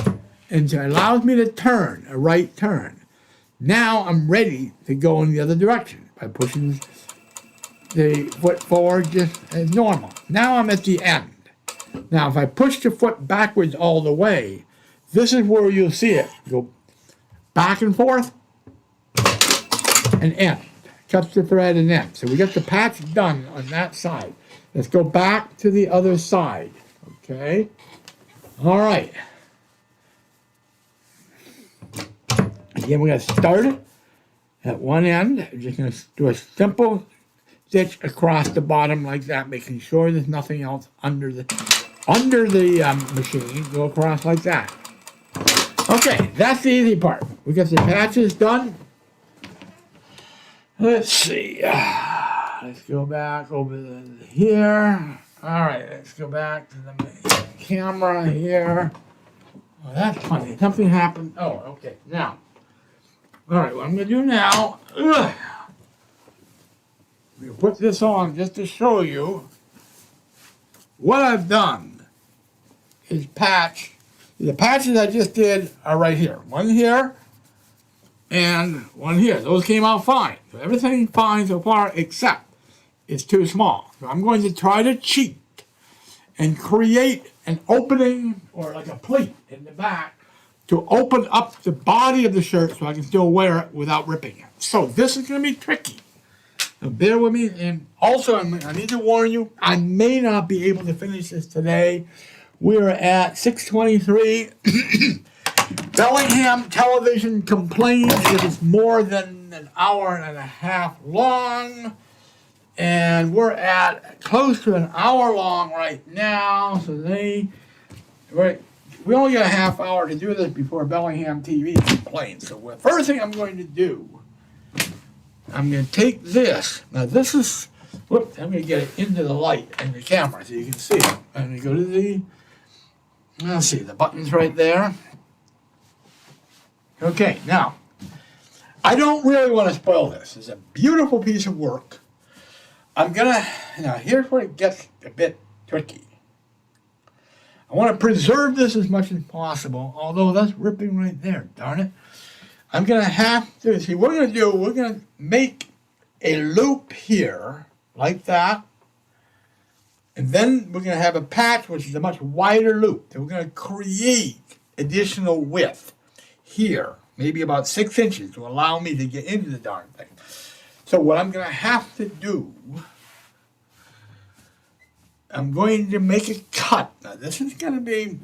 And so it allows me to turn, a right turn. Now I'm ready to go in the other direction by pushing the foot forward just as normal. Now I'm at the end. Now if I push the foot backwards all the way, this is where you'll see it go back and forth and end. Cuts the thread and end. So we got the patch done on that side. Let's go back to the other side. Okay? All right. Again, we're going to start it at one end. We're just going to do a simple stitch across the bottom like that, making sure there's nothing else under the machine. Go across like that. Okay, that's the easy part. We got the patches done. Let's see. Let's go back over here. All right, let's go back to the camera here. Oh, that's funny. Something happened. Oh, okay. Now, all right, what I'm going to do now, I'm going to put this on just to show you what I've done is patch. The patches I just did are right here. One here and one here. Those came out fine. So everything fine so far except it's too small. So I'm going to try to cheat and create an opening or like a pleat in the back to open up the body of the shirt so I can still wear it without ripping it. So this is going to be tricky. So bear with me. And also, I need to warn you, I may not be able to finish this today. We're at 6:23. Bellingham Television complains that it's more than an hour and a half long. And we're at close to an hour long right now. So we only got a half hour to do this before Bellingham TV complains. So the first thing I'm going to do, I'm going to take this. Now this is, whoops, I'm going to get it into the light and the camera so you can see it. I'm going to go to the, let's see, the button's right there. Okay, now, I don't really want to spoil this. It's a beautiful piece of work. Now here's where it gets a bit tricky. I want to preserve this as much as possible, although that's ripping right there, darn it. I'm going to have to, see what we're going to do, we're going to make a loop here, like that. And then we're going to have a patch, which is a much wider loop. So we're going to create additional width here, maybe about 6 inches to allow me to get into the darn thing. So what I'm going to have to do, I'm going to make a cut. Now this is going to be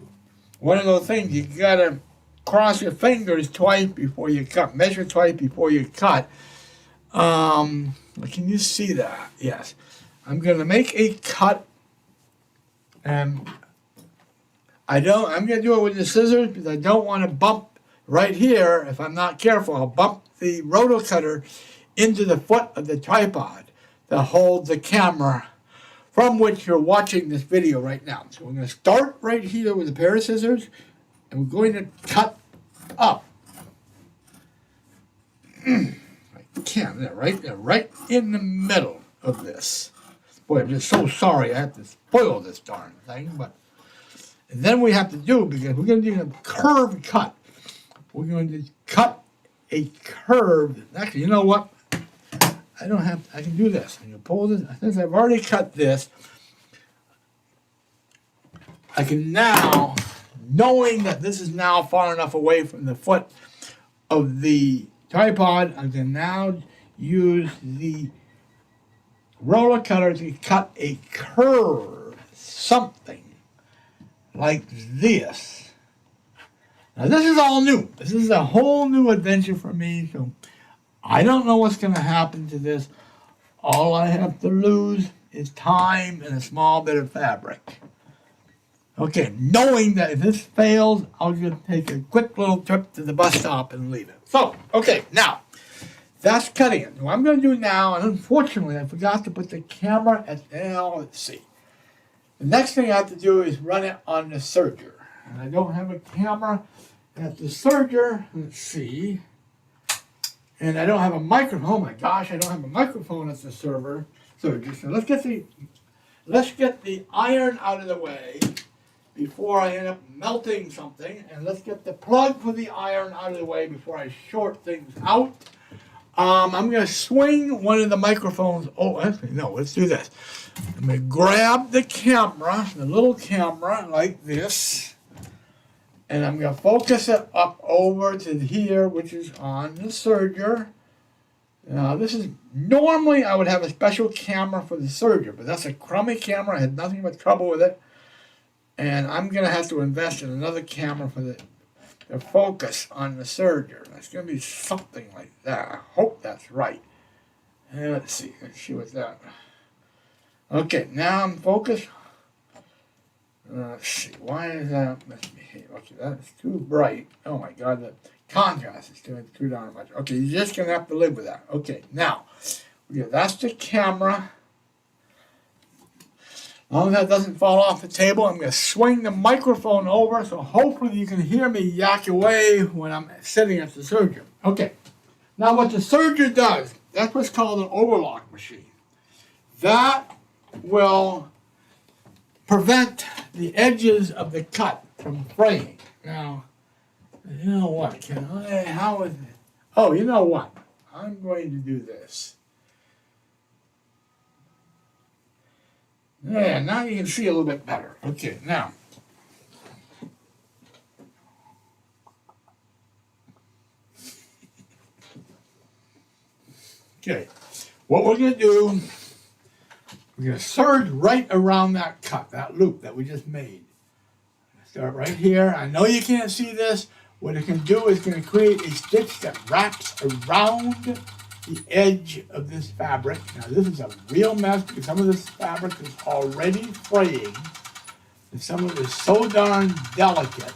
one of those things you got to cross your fingers twice before you cut. Measure twice before you cut. Can you see that? Yes. I'm going to make a cut, and I'm going to do it with the scissors because I don't want to bump right here. If I'm not careful, I'll bump the rotocutter into the foot of the tripod that holds the camera from which you're watching this video right now. So we're going to start right here with a pair of scissors, and we're going to cut up. Right in the middle of this. Boy, I'm just so sorry I have to spoil this darn thing, but and then we have to do, because we're going to do a curved cut. We're going to cut a curve. Actually, you know what? I can do this. I can pull this. Since I've already cut this, I can now, knowing that this is now far enough away from the foot of the tripod, I can now use the roller cutter to cut a curve, something like this. Now this is all new. This is a whole new adventure for me, so I don't know what's going to happen to this. All I have to lose is time and a small bit of fabric. Okay, knowing that if this fails, I'll just take a quick little trip to the bus stop and leave it. So, okay, now, that's cutting it. What I'm going to do now, and unfortunately I forgot to put the camera at, now let's see. The next thing I have to do is run it on the serger. And I don't have a camera at the serger, let's see. And I don't have a microphone. Oh my gosh, I don't have a microphone at the serger. So let's get the iron out of the way before I end up melting something, and let's get the plug for the iron out of the way before I short things out. I'm going to swing one of the microphones. Oh, actually, no, let's do this. I'm going to grab the camera, the little camera, like this, and I'm going to focus it up over to here, which is on the serger. Now, this is, normally I would have a special camera for the serger, but that's a crummy camera. I had nothing but trouble with it. And I'm going to have to invest in another camera for the focus on the serger. That's going to be something like that. I hope that's right. Let's see what's that. Okay, now I'm focused. Let's see, why is that? Okay, that's too bright. Oh my God, the contrast is too darn much. Okay, you're just gonna have to live with that. Okay, now, that's the camera. As long as that doesn't fall off the table, I'm gonna swing the microphone over so hopefully you can hear me yak away when I'm sitting at the surgeon. Okay, now what the surgeon does, that's what's called an overlock machine. That will prevent the edges of the cut from fraying. Now, you know what? How is it? Oh, you know what? I'm going to do this. Yeah, now you can see a little bit better. Okay, now. Okay, what we're going to do, we're going to serge right around that cut, that loop that we just made. Start right here. I know you can't see this. What it can do is going to create a stitch that wraps around the edge of this fabric. Now this is a real mess because some of this fabric is already fraying and some of it is so darn delicate.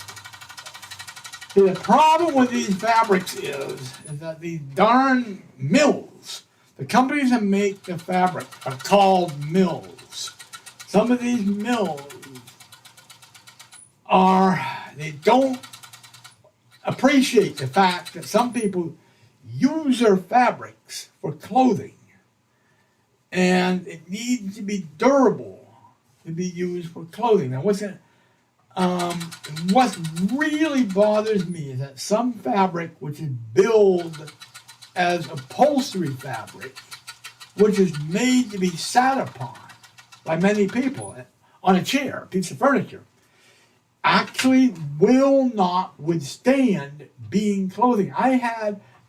See, the problem with these fabrics is that these darn mills, the companies that make the fabric are called mills. Some of these mills they don't appreciate the fact that some people use their fabrics for clothing and it needs to be durable to be used for clothing. Now what really bothers me is that some fabric which is billed as upholstery fabric, which is made to be sat upon by many people on a chair, a piece of furniture, actually will not withstand being clothing.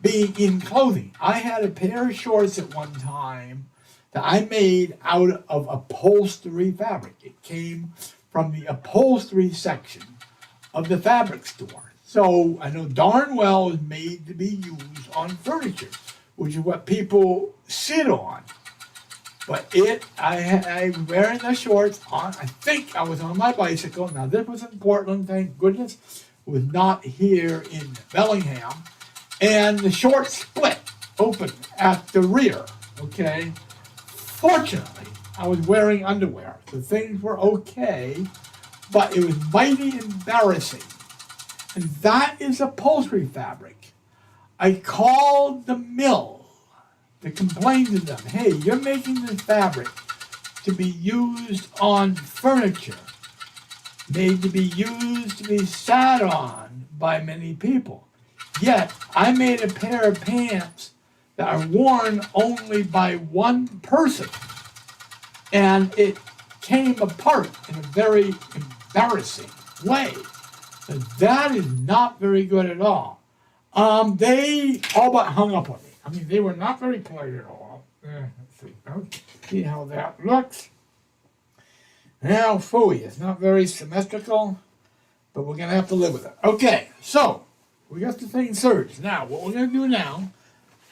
Being in clothing. I had a pair of shorts at one time that I made out of upholstery fabric. It came from the upholstery section of the fabric store. So I know darn well it's made to be used on furniture, which is what people sit on. But I'm wearing the shorts on, I think I was on my bicycle. Now this was in Portland, thank goodness. It was not here in Bellingham. And the shorts split open at the rear, okay? Fortunately, I was wearing underwear, so things were okay, but it was mighty embarrassing. And that is upholstery fabric. I called the mill to complain to them, hey, you're making this fabric to be used on furniture, made to be used to be sat on by many people. Yet, I made a pair of pants that are worn only by one person. And it came apart in a very embarrassing way. So that is not very good at all. They all but hung up on me. I mean, they were not very polite at all. Let's see. Okay. See how that looks. Now, phooey, it's not very symmetrical, but we're going to have to live with it. Okay, so we got the thing serged. Now, what we're going to do now,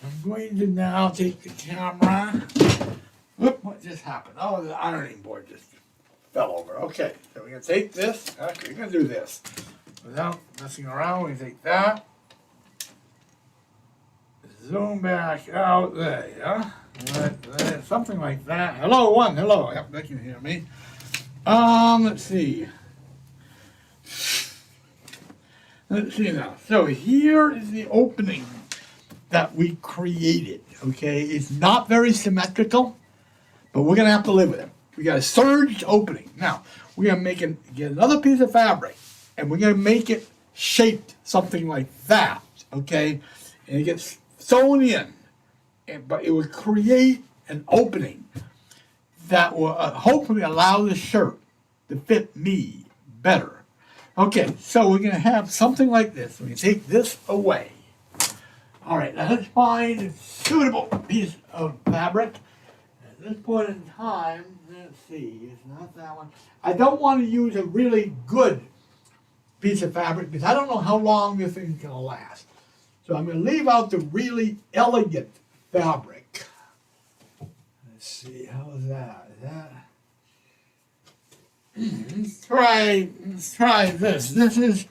I'm going to now take the camera. Whoop, what just happened? Oh, the ironing board just fell over. Okay, so we're going to take this. Actually, we're going to do this without messing around. We take that. Zoom back out there, yeah? Right, something like that. Hello, one. Hello. Yep, they can hear me. Let's see. Let's see now. So here is the opening that we created, okay? It's not very symmetrical, but we're going to have to live with it. We got a serged opening. Now, we're going to get another piece of fabric, and we're going to make it shaped something like that, okay? And it gets sewn in, but it will create an opening that will hopefully allow the shirt to fit me better. Okay, so we're going to have something like this. We're going to take this away. All right, now let's find a suitable piece of fabric. At this point in time, let's see, it's not that one. I don't want to use a really good piece of fabric because I don't know how long this thing's going to last. So I'm going to leave out the really elegant fabric. Let's see, how's that? Is that? Let's try this. This is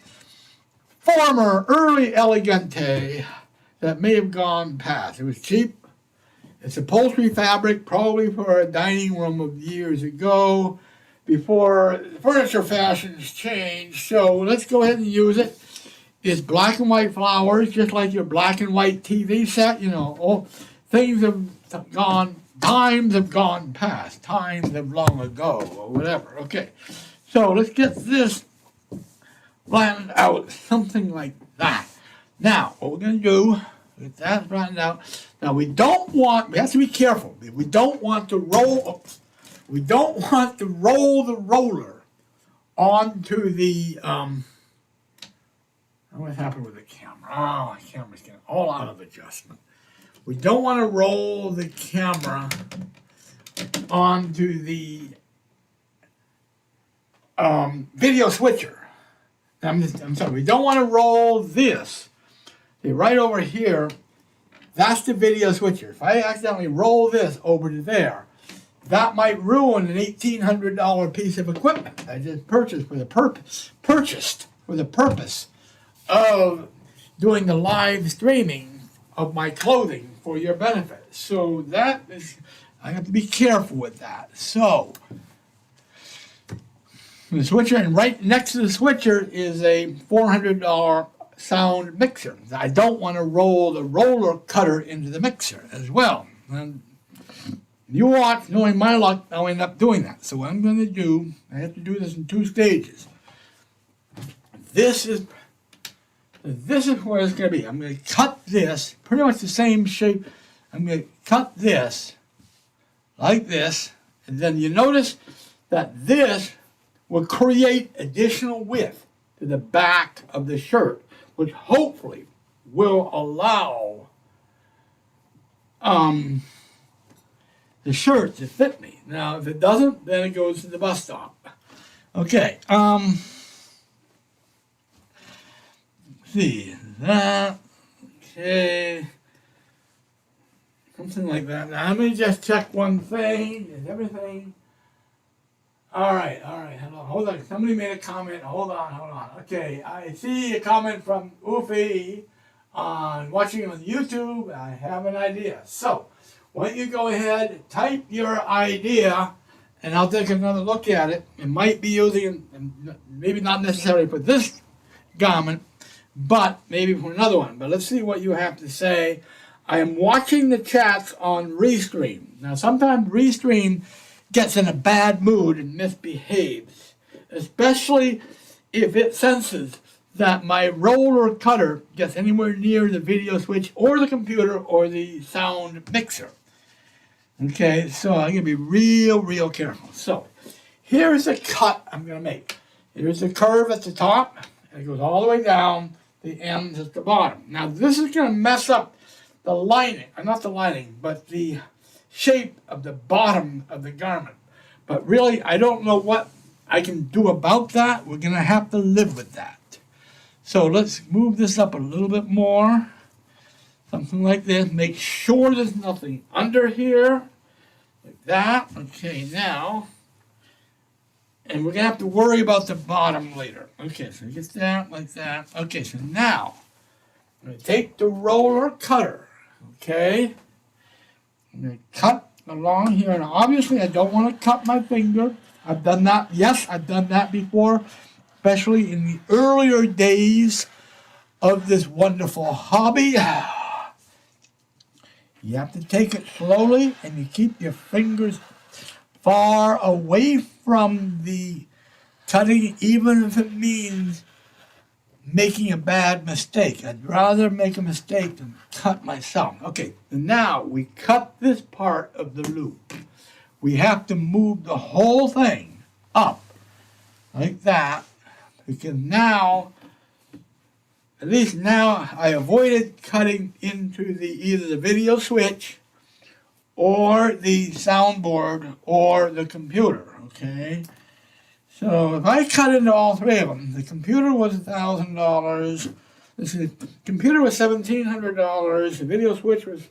former early Elegante that may have gone past. It was cheap. It's upholstery fabric, probably for a dining room of years ago, before furniture fashions changed. So let's go ahead and use it. It's black and white flowers, just like your black and white TV set. You know, all things have gone, times have gone past, times have long ago, or whatever. Okay, so let's get this flattened out, something like that. Now, what we're going to do, get that flattened out. Now, we have to be careful. We don't want to roll the roller onto the, what happened with the camera? Oh, the camera's getting all out of adjustment. We don't want to roll the camera onto the video switcher. I'm sorry, we don't want to roll this. See, right over here, that's the video switcher. If I accidentally roll this over to there, that might ruin an $1,800 piece of equipment I just purchased for the purpose of doing the live streaming of my clothing for your benefit. So that is, I have to be careful with that. So the switcher, and right next to the switcher is a $400 sound mixer. I don't want to roll the roller cutter into the mixer as well. And you watch, knowing my luck, I'll end up doing that. So what I'm going to do, I have to do this in 2 stages. This is where it's going to be. I'm going to cut this, pretty much the same shape. I'm going to cut this like this, and then you notice that this will create additional width to the back of the shirt, which hopefully will allow the shirt to fit me. Now, if it doesn't, then it goes to the bus stop. Okay. See that. Okay. Something like that. Now, let me just check one thing. Is everything? All right. Hold on. Somebody made a comment. Hold on. Okay, I see a comment from Ufi on watching on YouTube. I have an idea. So, why don't you go ahead, type your idea, and I'll take another look at it. It might be using, maybe not necessarily for this garment, but maybe for another one. But let's see what you have to say. I am watching the chats on Restream. Now, sometimes Restream gets in a bad mood and misbehaves, especially if it senses that my roller cutter gets anywhere near the video switch or the computer or the sound mixer. Okay, so I'm going to be real careful. So, here's a cut I'm going to make. Here's a curve at the top, and it goes all the way down, the ends at the bottom. Now, this is going to mess up the lining, not the lining, but the shape of the bottom of the garment. But really, I don't know what I can do about that. We're going to have to live with that. So let's move this up a little bit more. Something like this. Make sure there's nothing under here. Like that. Okay, now. And we're going to have to worry about the bottom later. Okay, so get that like that. Okay, so now, I'm going to take the roller cutter. Okay. I'm going to cut along here. Now, obviously, I don't want to cut my finger. I've done that. Yes, I've done that before, especially in the earlier days of this wonderful hobby. You have to take it slowly, and you keep your fingers far away from the cutting, even if it means making a bad mistake. I'd rather make a mistake than cut myself. Okay, now we cut this part of the loop. We have to move the whole thing up like that, because now, at least now, I avoided cutting into either the video switch or the soundboard or the computer, okay? So if I cut into all 3 of them, the computer was $1,000, the computer was $1,700, the video switch was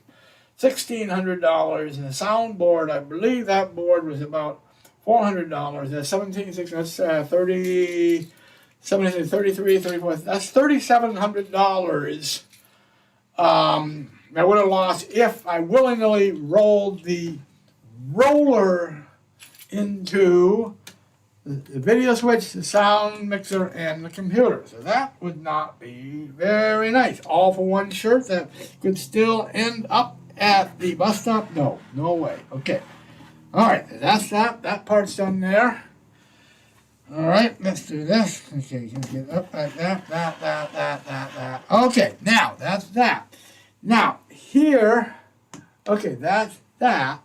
$1,600. And the soundboard, I believe that board was about $400. That's 17.6. That's 30. 17, 33, 34. That's $3,700. I would have lost if I willingly rolled the roller into the video switch, the sound mixer, and the computer. So that would not be very nice. All for one shirt that could still end up at the bus stop? No, no way. Okay. All right, that's that. That part's done there. All right, let's do this. Okay, get up like that. Okay, now that's that. Now here, okay, that's that.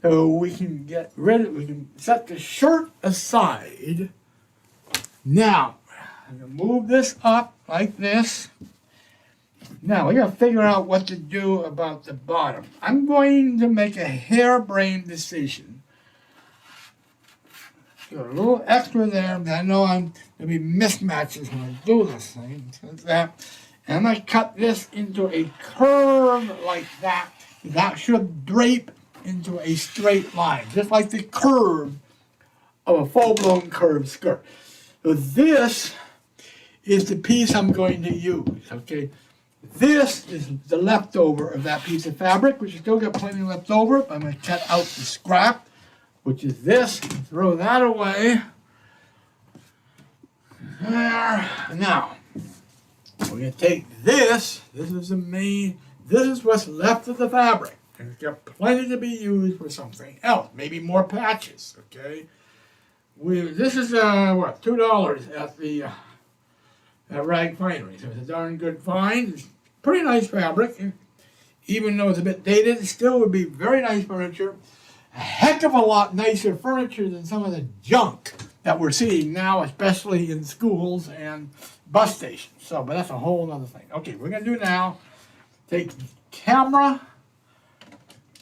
So we can get rid of, we can set the shirt aside. Now, I'm going to move this up like this. Now, we got to figure out what to do about the bottom. I'm going to make a harebrained decision. Got a little extra there, but I know there'll be mismatches when I do this thing. Like that. And I'm going to cut this into a curve like that. That should drape into a straight line, just like the curve of a full-blown curved skirt. So this is the piece I'm going to use, okay? This is the leftover of that piece of fabric, which has still got plenty left over. I'm going to cut out the scrap, which is this, and throw that away. There. Now, we're going to take this. This is the main, this is what's left of the fabric. And it's got plenty to be used for something else, maybe more patches, okay? This is, what, $2 at the at Rag Finery. So it's a darn good find. It's pretty nice fabric. Even though it's a bit dated, it still would be very nice furniture. A heck of a lot nicer furniture than some of the junk that we're seeing now, especially in schools and bus stations. So, but that's a whole other thing. Okay, we're going to do now, take the camera,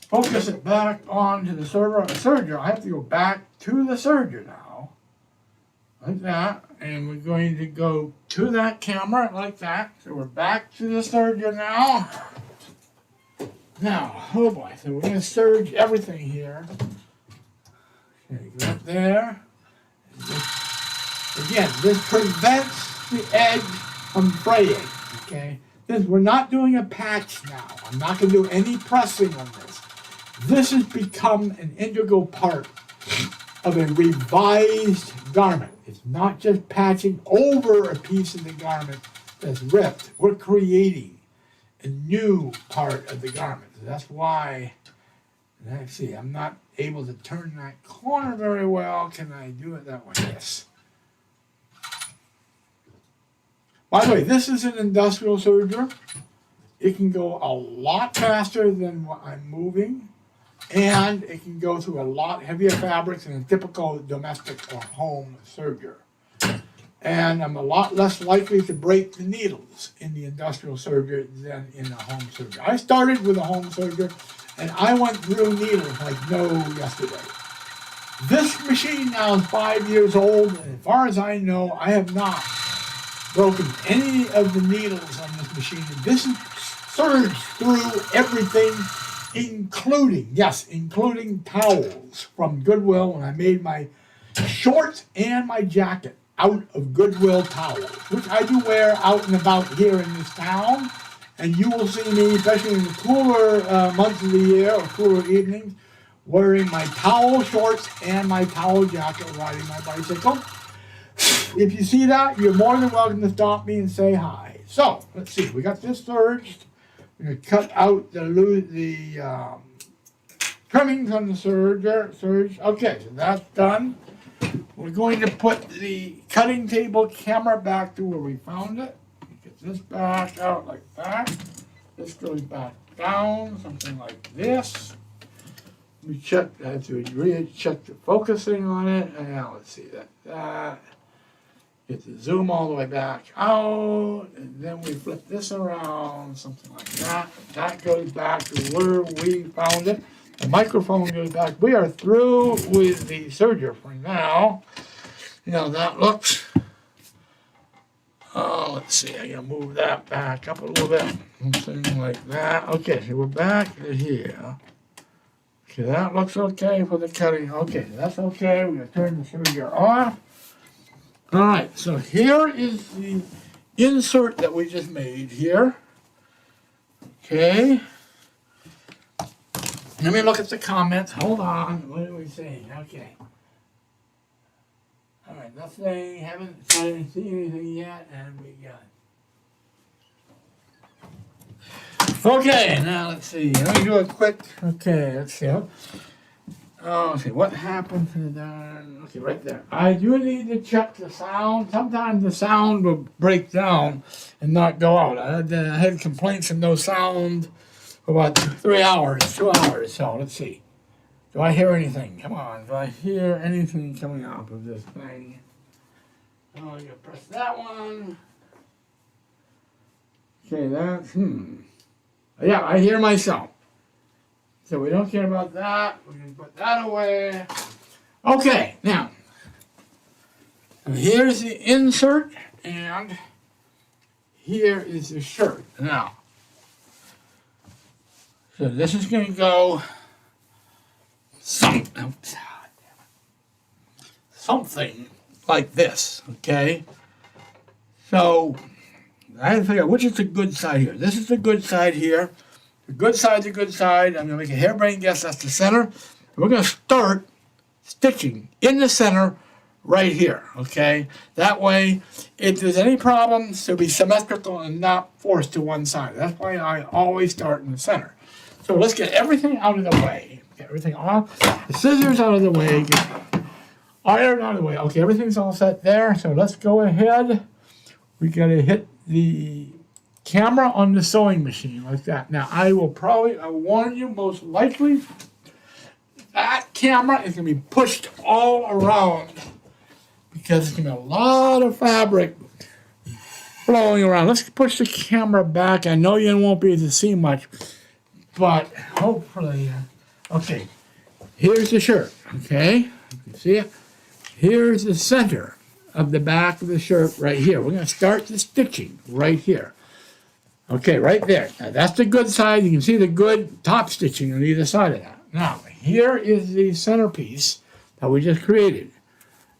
focus it back onto the serger. I have to go back to the serger now, like that. And we're going to go to that camera like that. So we're back to the serger now. Now, oh boy, so we're going to surge everything here. Okay, go up there. Again, this prevents the edge from fraying, okay? We're not doing a patch now. I'm not going to do any pressing on this. This has become an integral part of a revised garment. It's not just patching over a piece of the garment that's ripped. We're creating a new part of the garment. That's why, let's see, I'm not able to turn that corner very well. Can I do it that way? Yes. By the way, this is an industrial serger. It can go a lot faster than what I'm moving. And it can go through a lot heavier fabrics than a typical domestic or home serger. And I'm a lot less likely to break the needles in the industrial serger than in a home serger. I started with a home serger, and I went through needles like no yesterday. This machine now is 5 years old, and as far as I know, I have not broken any of the needles on this machine. And this is surged through everything, including towels from Goodwill when I made my shorts and my jacket out of Goodwill towels, which I do wear out and about here in this town. And you will see me, especially in the cooler months of the year or cooler evenings, wearing my towel shorts and my towel jacket riding my bicycle. If you see that, you're more than welcome to stop me and say hi. So, let's see, we got this surged. We're going to cut out the trimmings on the surge. Okay, so that's done. We're going to put the cutting table camera back to where we found it. Get this back out like that. This goes back down, something like this. We check that to really check the focusing on it. And now let's see that. Get the zoom all the way back out, and then we flip this around, something like that. That goes back to where we found it. The microphone goes back. We are through with the serger for now. You know, that looks Oh, let's see, I gotta move that back up a little bit. Something like that. Okay, so we're back to here. Okay, that looks okay for the cutting. Okay, that's okay. We're gonna turn the sugar off. All right, so here is the insert that we just made here. Okay. Let me look at the comments. Hold on. What are we saying? Okay. All right, nothing. Haven't seen anything yet, and we got. Okay, now let's see. Let me do a quick. Okay, let's see. Oh, let's see. What happened to the darn? Okay, right there. I do need to check the sound. Sometimes the sound will break down and not go out. I had complaints of no sound for about 3 hours, 2 hours. So let's see. Do I hear anything? Come on. Do I hear anything coming out of this thing? Oh, I'm going to press that one. Okay, that's, Yeah, I hear myself. So we don't care about that. We're going to put that away. Okay, now. Here's the insert, and here is the shirt. Now. So this is going to go something like this, okay? So I have to figure out which is the good side here. This is the good side here. The good side's the good side. I'm going to make a harebrained guess that's the center. We're going to start stitching in the center right here, okay? That way, if there's any problems, it'll be symmetrical and not forced to one side. That's why I always start in the center. So let's get everything out of the way. Get everything off. The scissors out of the way. Get iron out of the way. Okay, everything's all set there. So let's go ahead. We got to hit the camera on the sewing machine like that. Now, I warn you, most likely, that camera is going to be pushed all around because there's going to be a lot of fabric flowing around. Let's push the camera back. I know you won't be able to see much, but hopefully, okay. Here's the shirt, okay? You can see it. Here's the center of the back of the shirt right here. We're going to start the stitching right here. Okay, right there. Now, that's the good side. You can see the good top stitching on either side of that. Now, here is the centerpiece that we just created.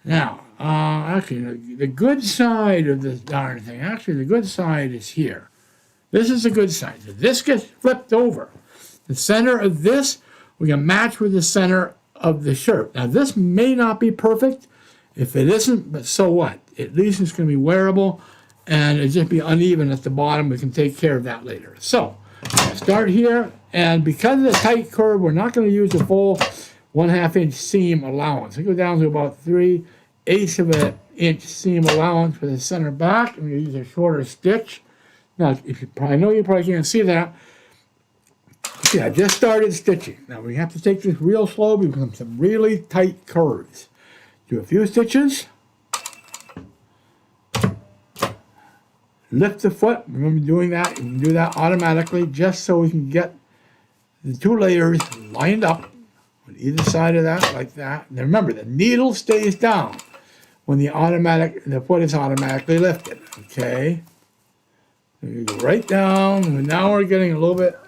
Now, actually, the good side of this darn thing, actually, the good side is here. This is the good side. So this gets flipped over. The center of this, we can match with the center of the shirt. Now, this may not be perfect. If it isn't, but so what? At least it's going to be wearable, and it'll just be uneven at the bottom. We can take care of that later. So, start here, and because of the tight curve, we're not going to use the full 1/2 inch seam allowance. We go down to about 3/8 of an inch seam allowance for the center back, and we use a shorter stitch. Now, I know you probably can't see that. See, I just started stitching. Now, we have to take this real slow because some really tight curves. Do a few stitches. Lift the foot. Remember doing that. You can do that automatically just so we can get the two layers lined up on either side of that, like that. And remember, the needle stays down when the foot is automatically lifted. Okay. So you go right down, and now we're getting a little bit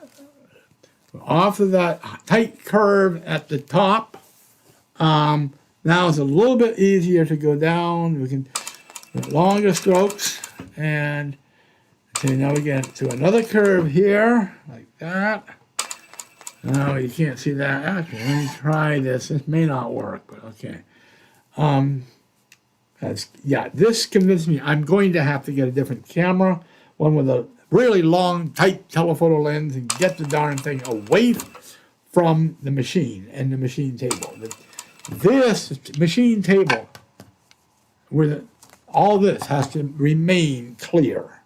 off of that tight curve at the top. Now it's a little bit easier to go down. We can get longer strokes, and okay, now we get to another curve here, like that. No, you can't see that. Actually, let me try this. This may not work, but okay. This convinced me I'm going to have to get a different camera, one with a really long, tight telephoto lens, and get the darn thing away from the machine and the machine table. This machine table, all this has to remain clear.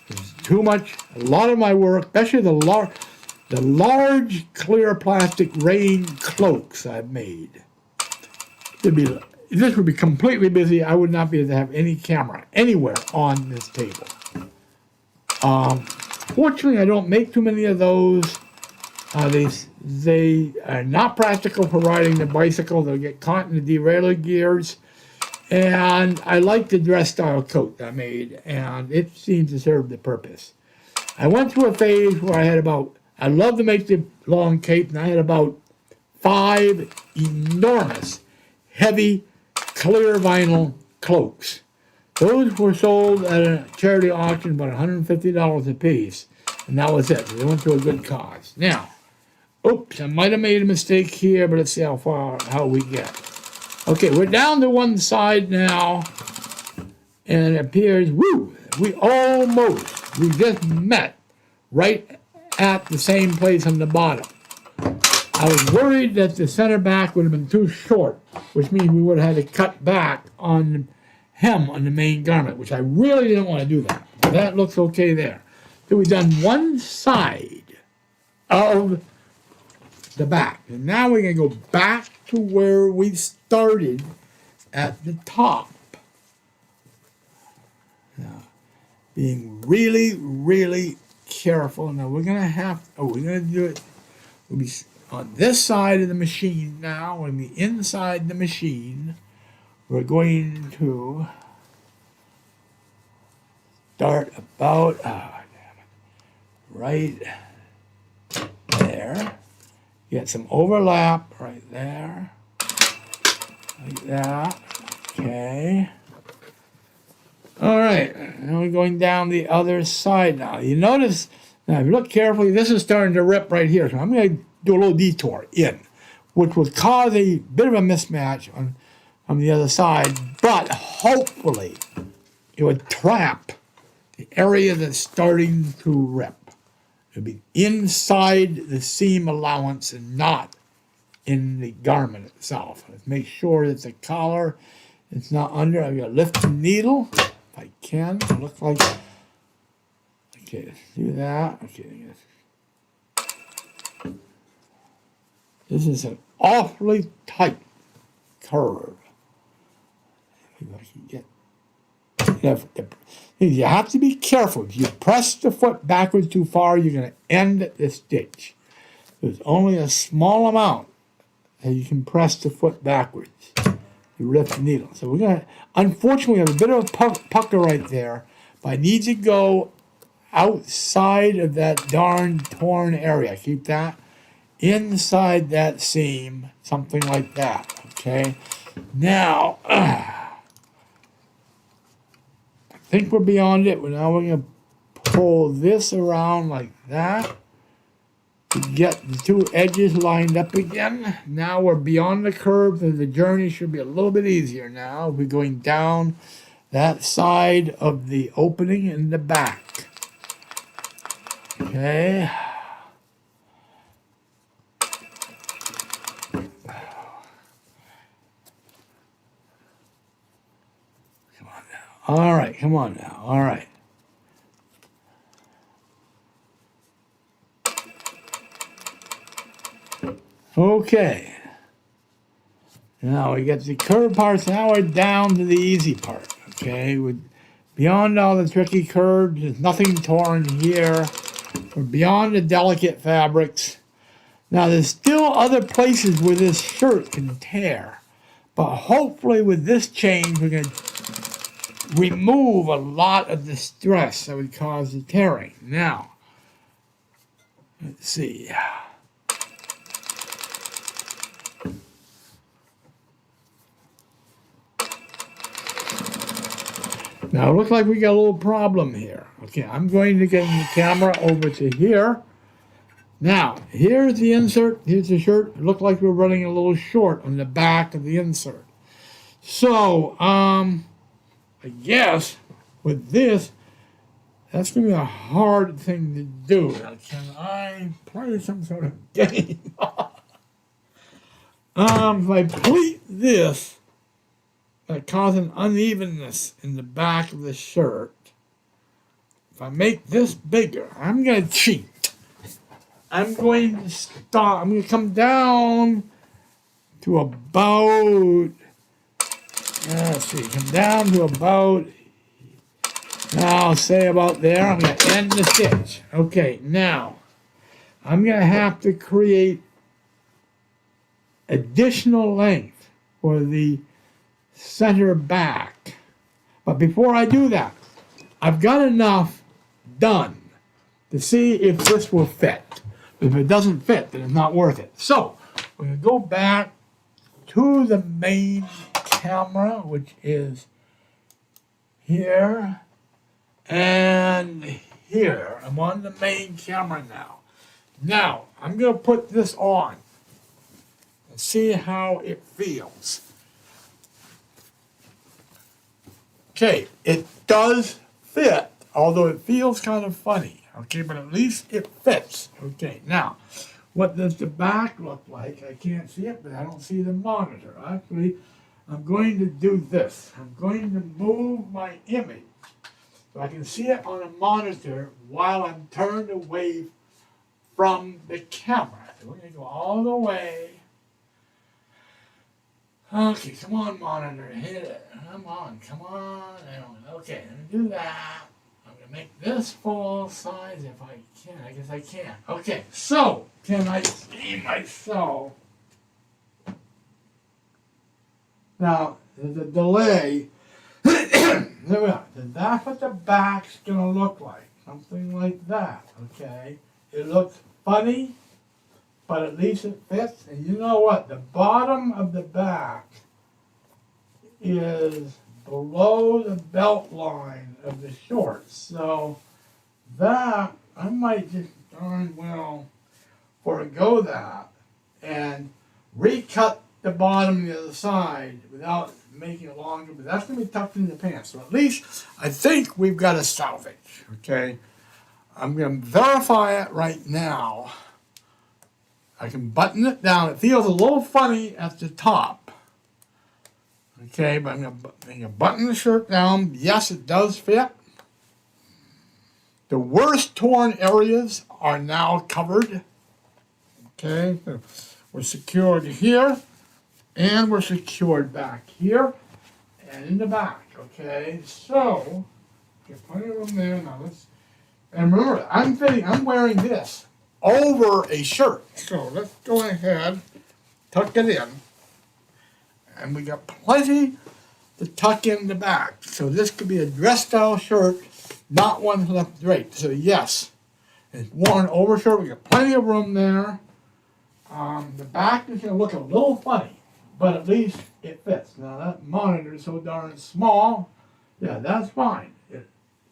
There's too much, a lot of my work, especially the large clear plastic rain cloaks I've made. This would be completely busy. I would not be able to have any camera anywhere on this table. Fortunately, I don't make too many of those. They are not practical for riding the bicycle. They'll get caught in the derailleur gears. And I like the dress style coat I made, and it seems to serve the purpose. I went through a phase where I love to make the long cape, and I had about 5 enormous, heavy, clear vinyl cloaks. Those were sold at a charity auction about $150 a piece, and that was it. They went to a good cause. Now, oops, I might have made a mistake here, but let's see how we get. Okay, we're down to one side now, and it appears, we just met right at the same place on the bottom. I was worried that the center back would have been too short, which means we would have had to cut back on the hem on the main garment, which I really didn't want to do that. So that looks okay there. So we've done one side of the back. And now we're going to go back to where we started at the top. Now, being really, really careful. Now we're going to do it. We'll be on this side of the machine now. We'll be inside the machine. We're going to start about, right there. Get some overlap right there. Like that. Okay. All right. Now we're going down the other side now. You notice, now if you look carefully, this is starting to rip right here. So I'm going to do a little detour in, which would cause a bit of a mismatch on the other side, but hopefully it would trap the area that's starting to rip. It would be inside the seam allowance and not in the garment itself. Let's make sure that the collar is not under. I'm going to lift the needle if I can. It looks like, okay, let's do that. Okay, this is an awfully tight curve. You have to be careful. If you press the foot backwards too far, you're going to end the stitch. There's only a small amount that you can press the foot backwards. You lift the needle. So we're going to, unfortunately, we have a bit of a pucker right there, but I need to go outside of that darn torn area. Keep that inside that seam, something like that. Okay. Now, I think we're beyond it. Now we're going to pull this around like that to get the two edges lined up again. Now we're beyond the curve, and the journey should be a little bit easier now. We're going down that side of the opening in the back. Okay. All right, come on now. All right. Okay. Now we get the curved parts. Now we're down to the easy part. Okay. Beyond all the tricky curves, there's nothing torn here. We're beyond the delicate fabrics. Now there's still other places where this shirt can tear. But hopefully with this change, we're going to remove a lot of the stress that would cause the tearing. Now, let's see. Now, it looks like we got a little problem here. Okay, I'm going to get the camera over to here. Now, here's the insert. Here's the shirt. It looks like we're running a little short on the back of the insert. So, I guess with this, that's going to be a hard thing to do. Now, can I play some sort of game? If I pleat this, that causes an unevenness in the back of the shirt. If I make this bigger, I'm going to cheat. I'm going to come down to about, let's see, come down to about, now say about there. I'm going to end the stitch. Okay, now I'm going to have to create additional length for the center back. But before I do that, I've got enough done to see if this will fit. If it doesn't fit, then it's not worth it. So, we're going to go back to the main camera, which is here and here. I'm on the main camera now. Now, I'm going to put this on and see how it feels. Okay, it does fit, although it feels kind of funny. Okay, but at least it fits. Okay, now, what does the back look like? I can't see it, but I don't see the monitor. Actually, I'm going to do this. I'm going to move my image so I can see it on a monitor while I'm turned away from the camera. So we're going to go all the way. Okay, come on, monitor, hit it. Come on. Okay, let me do that. I'm going to make this full size if I can. I guess I can. Okay, so, can I see myself? Now, there's a delay. There we are. That's what the back's going to look like. Something like that, okay? It looks funny, but at least it fits. And you know what? The bottom of the back is below the belt line of the shorts. So that, I might just darn well forego that and recut the bottom of the other side without making it longer. But that's going to be tucked in the pants. So at least I think we've got a salvage, okay? I'm going to verify it right now. I can button it down. It feels a little funny at the top. Okay, but I'm going to button the shirt down. Yes, it does fit. The worst torn areas are now covered. Okay, so we're secured here, and we're secured back here, and in the back. Okay, so get plenty of room there. Now and remember, I'm wearing this over a shirt. So let's go ahead, tuck it in. And we got plenty to tuck in the back. So this could be a dress style shirt, not one left draped. So yes, it's worn over shirt. We got plenty of room there. The back is going to look a little funny, but at least it fits. Now that monitor is so darn small. Yeah, that's fine.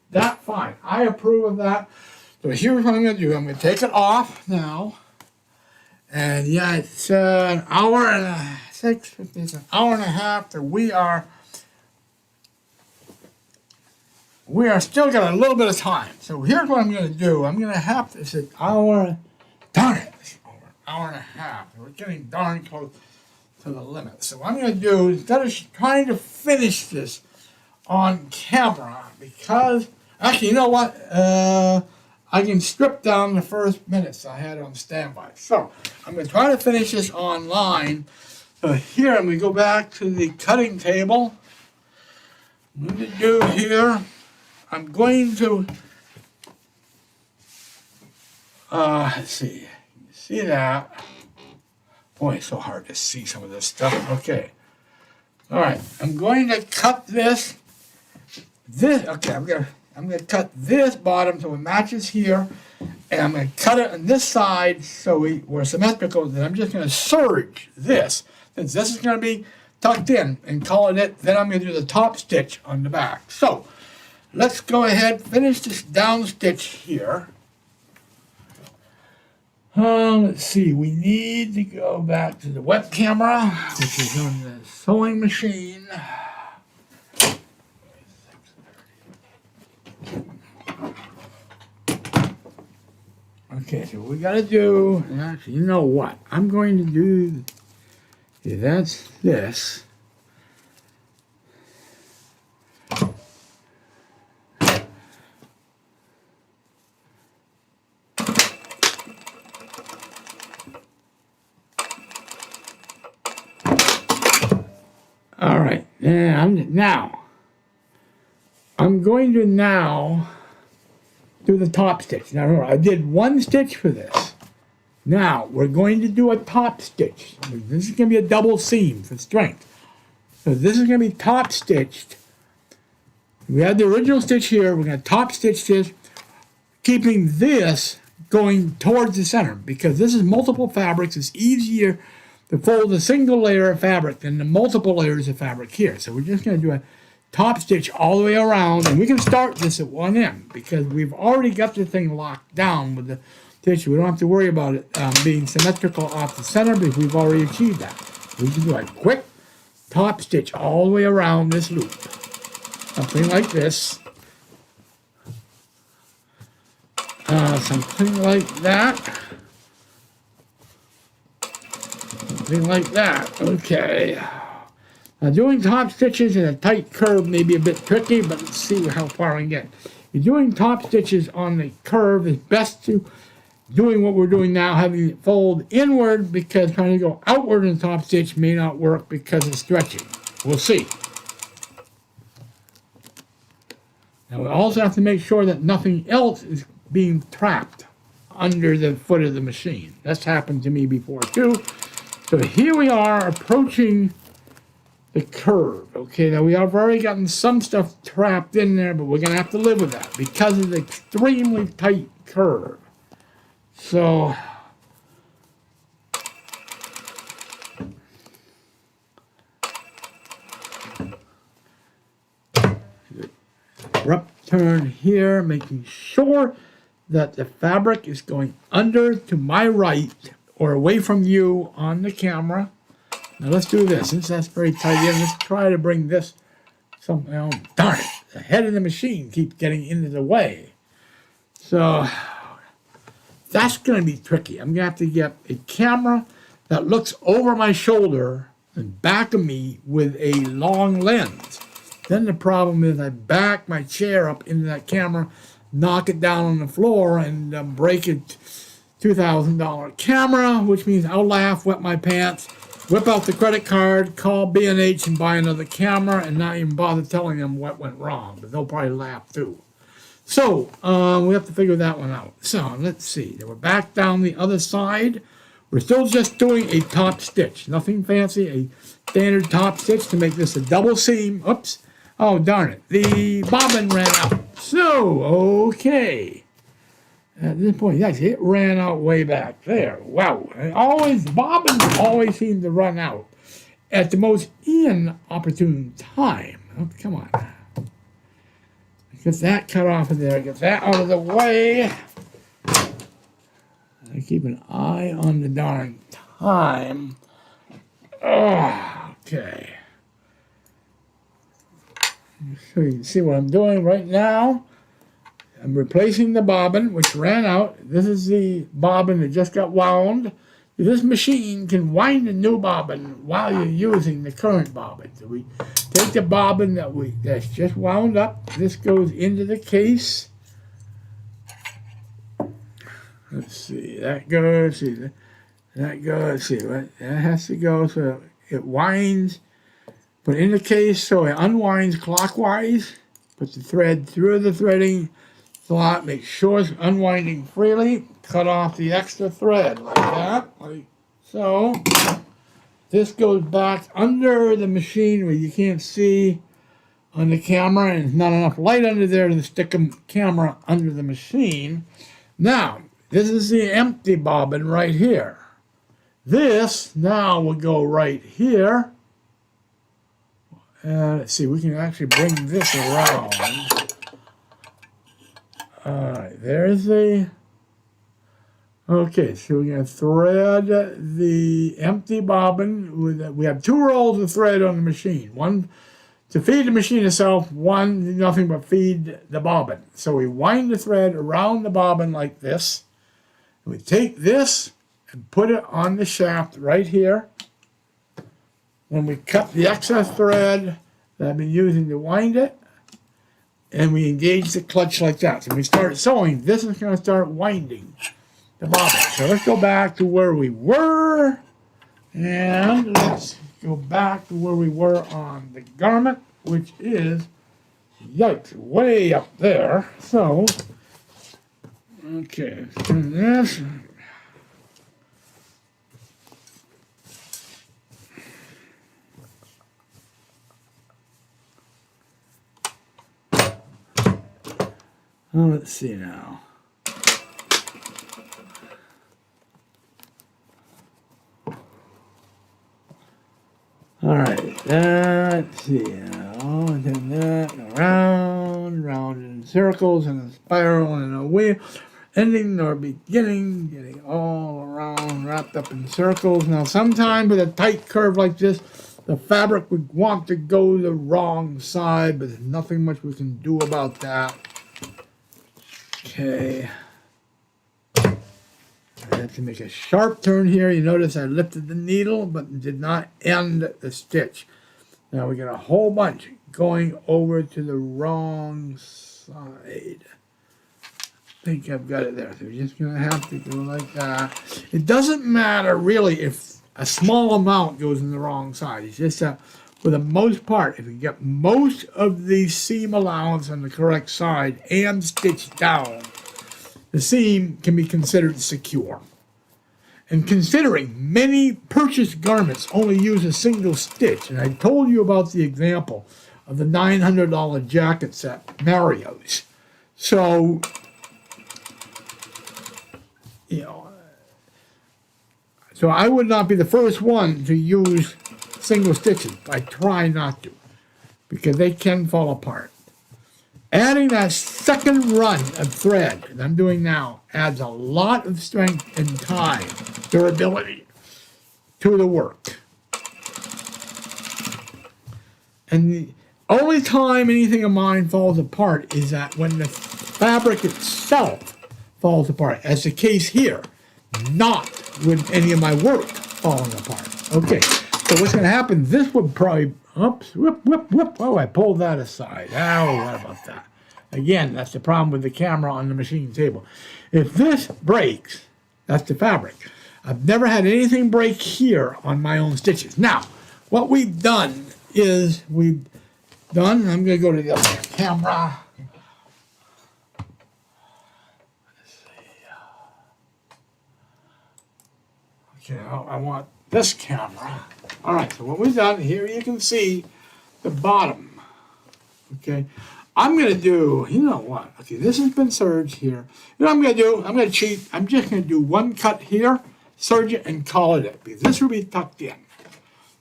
That's fine. I approve of that. So here's what I'm going to do. I'm going to take it off now. And yeah, it's an hour and a 6:50. It's an hour and a half that we are still got a little bit of time. So here's what I'm going to do. I'm going to have to, it's an hour, darn it, it's an hour and a half. We're getting darn close to the limit. So what I'm going to do, instead of trying to finish this on camera, because, actually, you know what? I can strip down the first minutes I had on standby. So I'm going to try to finish this online. So here, I'm going to go back to the cutting table. What to do here, I'm going to, let's see, see that? Boy, it's so hard to see some of this stuff. Okay. All right, I'm going to cut this, okay, I'm going to cut this bottom so it matches here, and I'm going to cut it on this side so we're symmetrical. Then I'm just going to serge this, since this is going to be tucked in, and call it. Then I'm going to do the top stitch on the back. So let's go ahead, finish this down stitch here. Let's see, we need to go back to the web camera, which is on the sewing machine. Okay, so what we got to do, actually, you know what? I'm going to do, see, that's this. All right, and now, I'm going to now do the top stitch. Now remember, I did one stitch for this. Now, we're going to do a top stitch. This is going to be a double seam for strength. So this is going to be top stitched. We have the original stitch here. We're going to top stitch this, keeping this going towards the center, because this is multiple fabrics. It's easier to fold a single layer of fabric than the multiple layers of fabric here. So we're just going to do a top stitch all the way around, and we can start this at one end because we've already got the thing locked down with the stitch. We don't have to worry about it being symmetrical off the center because we've already achieved that. We can do a quick top stitch all the way around this loop. Something like this. Something like that. Something like that. Okay. Now doing top stitches in a tight curve may be a bit tricky, but let's see how far I can get. If you're doing top stitches on the curve, it's best to doing what we're doing now, having it fold inward, because trying to go outward in the top stitch may not work because it's stretching. We'll see. Now we also have to make sure that nothing else is being trapped under the foot of the machine. That's happened to me before too. So here we are approaching the curve. Okay, now we have already gotten some stuff trapped in there, but we're going to have to live with that because of the extremely tight curve. So abrupt turn here, making sure that the fabric is going under to my right or away from you on the camera. Now let's do this. Since that's very tight in, let's try to bring this somehow. Darn it, the head of the machine keeps getting into the way. So that's going to be tricky. I'm going to have to get a camera that looks over my shoulder and back of me with a long lens. Then the problem is I back my chair up into that camera, knock it down on the floor, and break a $2,000 camera, which means I'll laugh, wet my pants, whip out the credit card, call B&H and buy another camera, and not even bother telling them what went wrong. But they'll probably laugh too. So we have to figure that one out. So let's see. We're back down the other side. We're still just doing a top stitch. Nothing fancy. A standard top stitch to make this a double seam. Oops. Oh, darn it. The bobbin ran out. So, okay. At this point, yes, it ran out way back there. Wow. Bobbins always seem to run out at the most inopportune time. Oh, come on. Get that cut off of there. Get that out of the way. I keep an eye on the darn time. Oh, okay. So you can see what I'm doing right now. I'm replacing the bobbin, which ran out. This is the bobbin that just got wound. This machine can wind a new bobbin while you're using the current bobbin. So we take the bobbin that's just wound up. This goes into the case. Let's see, that goes. See, that goes. See, that has to go. So it winds. Put in the case so it unwinds clockwise. Put the thread through the threading slot. Make sure it's unwinding freely. Cut off the extra thread like that, like so. This goes back under the machine where you can't see on the camera, and there's not enough light under there to stick a camera under the machine. Now, this is the empty bobbin right here. This now will go right here. Let's see, we can actually bring this around. All right, there's the... Okay, so we're going to thread the empty bobbin. We have 2 rolls of thread on the machine. One to feed the machine itself, one nothing but feed the bobbin. So we wind the thread around the bobbin like this. And we take this and put it on the shaft right here. Then we cut the excess thread that I've been using to wind it. And we engage the clutch like that. So when we start sewing, this is going to start winding the bobbin. So let's go back to where we were. And let's go back to where we were on the garment, which is, yikes, way up there. So, okay, turn this. Oh, let's see now. All right, let's see now. And then that, round in circles, and a spiral, and a wheel, ending or beginning, getting all around, wrapped up in circles. Now, sometimes with a tight curve like this, the fabric would want to go the wrong side, but there's nothing much we can do about that. Okay. I have to make a sharp turn here. You notice I lifted the needle, but did not end the stitch. Now we got a whole bunch going over to the wrong side. I think I've got it there. So we're just going to have to go like that. It doesn't matter really if a small amount goes in the wrong side. It's just that for the most part, if you get most of the seam allowance on the correct side and stitched down, the seam can be considered secure. And considering many purchased garments only use a single stitch, and I told you about the example of the $900 jacket set, Mario's. So, you know, so I would not be the first one to use single stitches. I try not to, because they can fall apart. Adding that second run of thread that I'm doing now adds a lot of strength and time, durability to the work. And the only time anything of mine falls apart is that when the fabric itself falls apart, as the case here, not with any of my work falling apart. Okay, so what's going to happen, this would probably, oops, whoop, whoop, whoop. Oh, I pulled that aside. Oh, what about that? Again, that's the problem with the camera on the machine table. If this breaks, that's the fabric. I've never had anything break here on my own stitches. Now, what we've done is I'm going to go to the other camera. Let's see. Okay, I want this camera. All right, so what we've done here, you can see the bottom. Okay, I'm going to do, you know what? Okay, this has been serged here. You know what I'm going to do? I'm going to cheat. I'm just going to do one cut here, serge it, and call it, because this will be tucked in.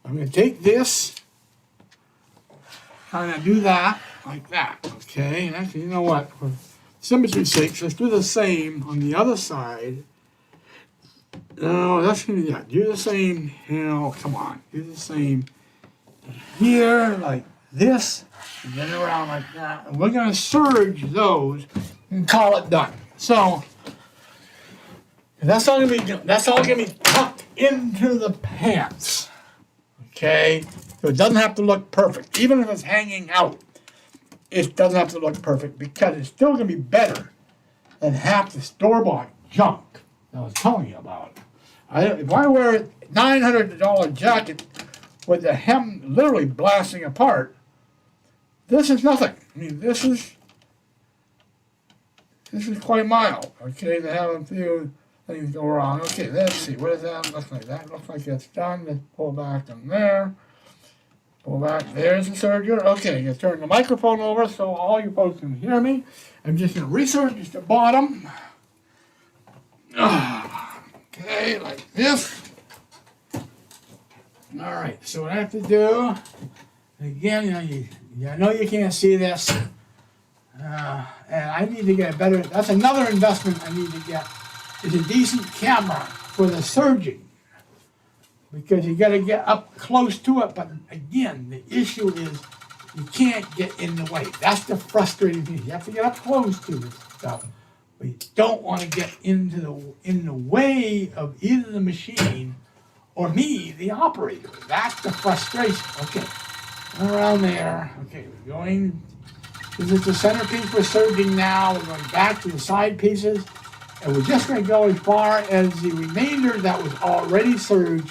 I'm going to take this, kind of do that, like that. Okay, and actually, you know what? For symmetry's sake, let's do the same on the other side. No, that's going to be that. Do the same, you know, come on. Do the same here, like this, and then around like that. And we're going to serge those and call it done. So, that's all going to be tucked into the pants. Okay? So it doesn't have to look perfect. Even if it's hanging out, it doesn't have to look perfect, because it's still going to be better than half the store-bought junk that I was telling you about. If I wear a $900 jacket with the hem literally blasting apart, this is nothing. I mean, this is quite mild. Okay, to have a few things go wrong. Okay, let's see. What does that look like? That looks like it's done. Let's pull back on there. Pull back. There's the serger. Okay, you turn the microphone over so all you folks can hear me. I'm just going to reserge the bottom. Okay, like this. All right, so what I have to do, again, I know you can't see this, and I need to get a better, that's another investment I need to get, is a decent camera for the serging, because you got to get up close to it, but again, the issue is you can't get in the way. That's the frustrating thing. You have to get up close to this stuff. But you don't want to get in the way of either the machine or me, the operator. That's the frustration. Okay, around there. Okay, we're going. This is the centerpiece we're serging now. We're going back to the side pieces, and we're just going to go as far as the remainder that was already serged.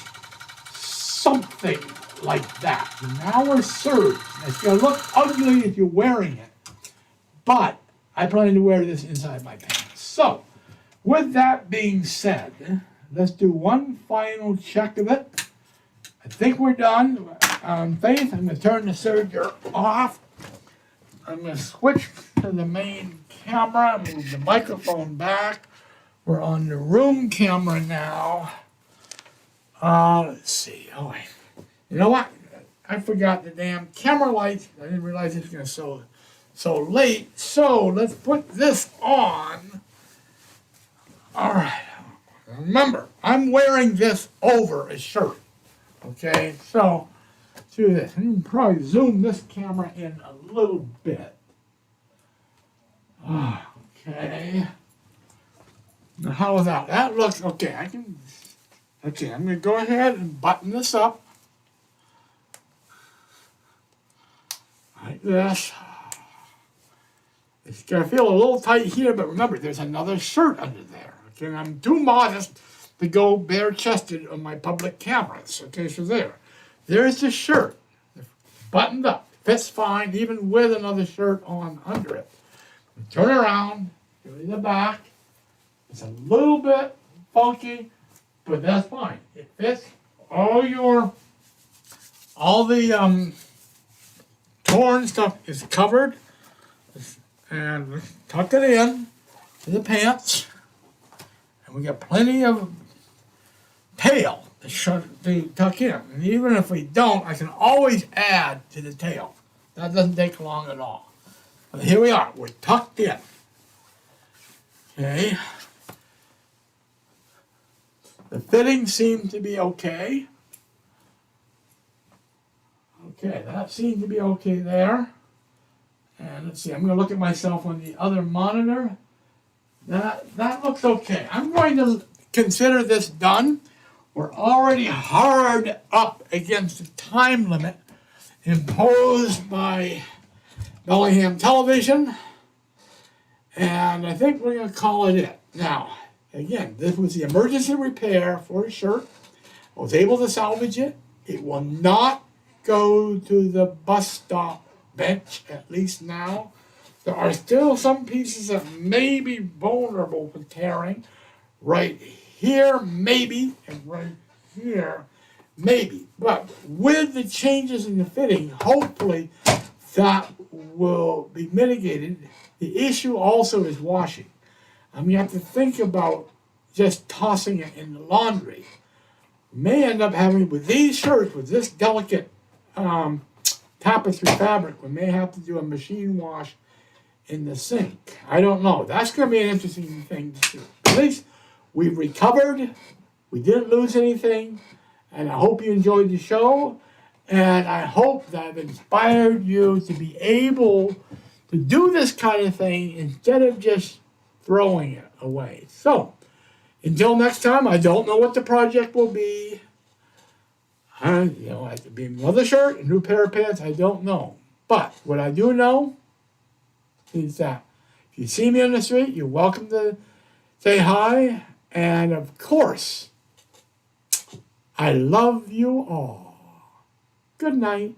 Something like that. And now we're serged. It's going to look ugly if you're wearing it, but I plan to wear this inside my pants. So, with that being said, let's do one final check of it. I think we're done. On faith, I'm going to turn the serger off. I'm going to switch to the main camera, move the microphone back. We're on the room camera now. Let's see. Oh, wait. You know what? I forgot the damn camera lights. I didn't realize it was going to so late. So let's put this on. All right. Remember, I'm wearing this over a shirt. Okay, so let's do this. I can probably zoom this camera in a little bit. Okay. Now, how is that? That looks okay. Okay, I'm going to go ahead and button this up. Like this. It's going to feel a little tight here, but remember, there's another shirt under there. Okay, and I'm too modest to go bare-chested on my public cameras. Okay, so there's the shirt, buttoned up, fits fine, even with another shirt on under it. Turn around, go to the back. It's a little bit funky, but that's fine. It fits all the torn stuff is covered, and tuck it in to the pants, and we got plenty of tail to tuck in. And even if we don't, I can always add to the tail. That doesn't take long at all. But here we are. We're tucked in. Okay. The fitting seems to be okay. Okay, that seems to be okay there. And let's see, I'm going to look at myself on the other monitor. That looks okay. I'm going to consider this done. We're already hard up against the time limit imposed by Bellingham Television. And I think we're going to call it. Now, again, this was the emergency repair for a shirt. I was able to salvage it. It will not go to the bus stop bench, at least now. There are still some pieces that may be vulnerable to tearing. Right here, maybe, and right here, maybe. But with the changes in the fitting, hopefully that will be mitigated. The issue also is washing. I mean, you have to think about just tossing it in the laundry. We may end up having, with these shirts, with this delicate tapestry fabric, we may have to do a machine wash in the sink. I don't know. That's going to be an interesting thing to do. At least we've recovered. We didn't lose anything. And I hope you enjoyed the show. And I hope that I've inspired you to be able to do this kind of thing instead of just throwing it away. So, until next time, I don't know what the project will be. It could be another shirt, a new pair of pants, I don't know. But what I do know is that if you see me on the street, you're welcome to say hi. And of course, I love you all. Good night.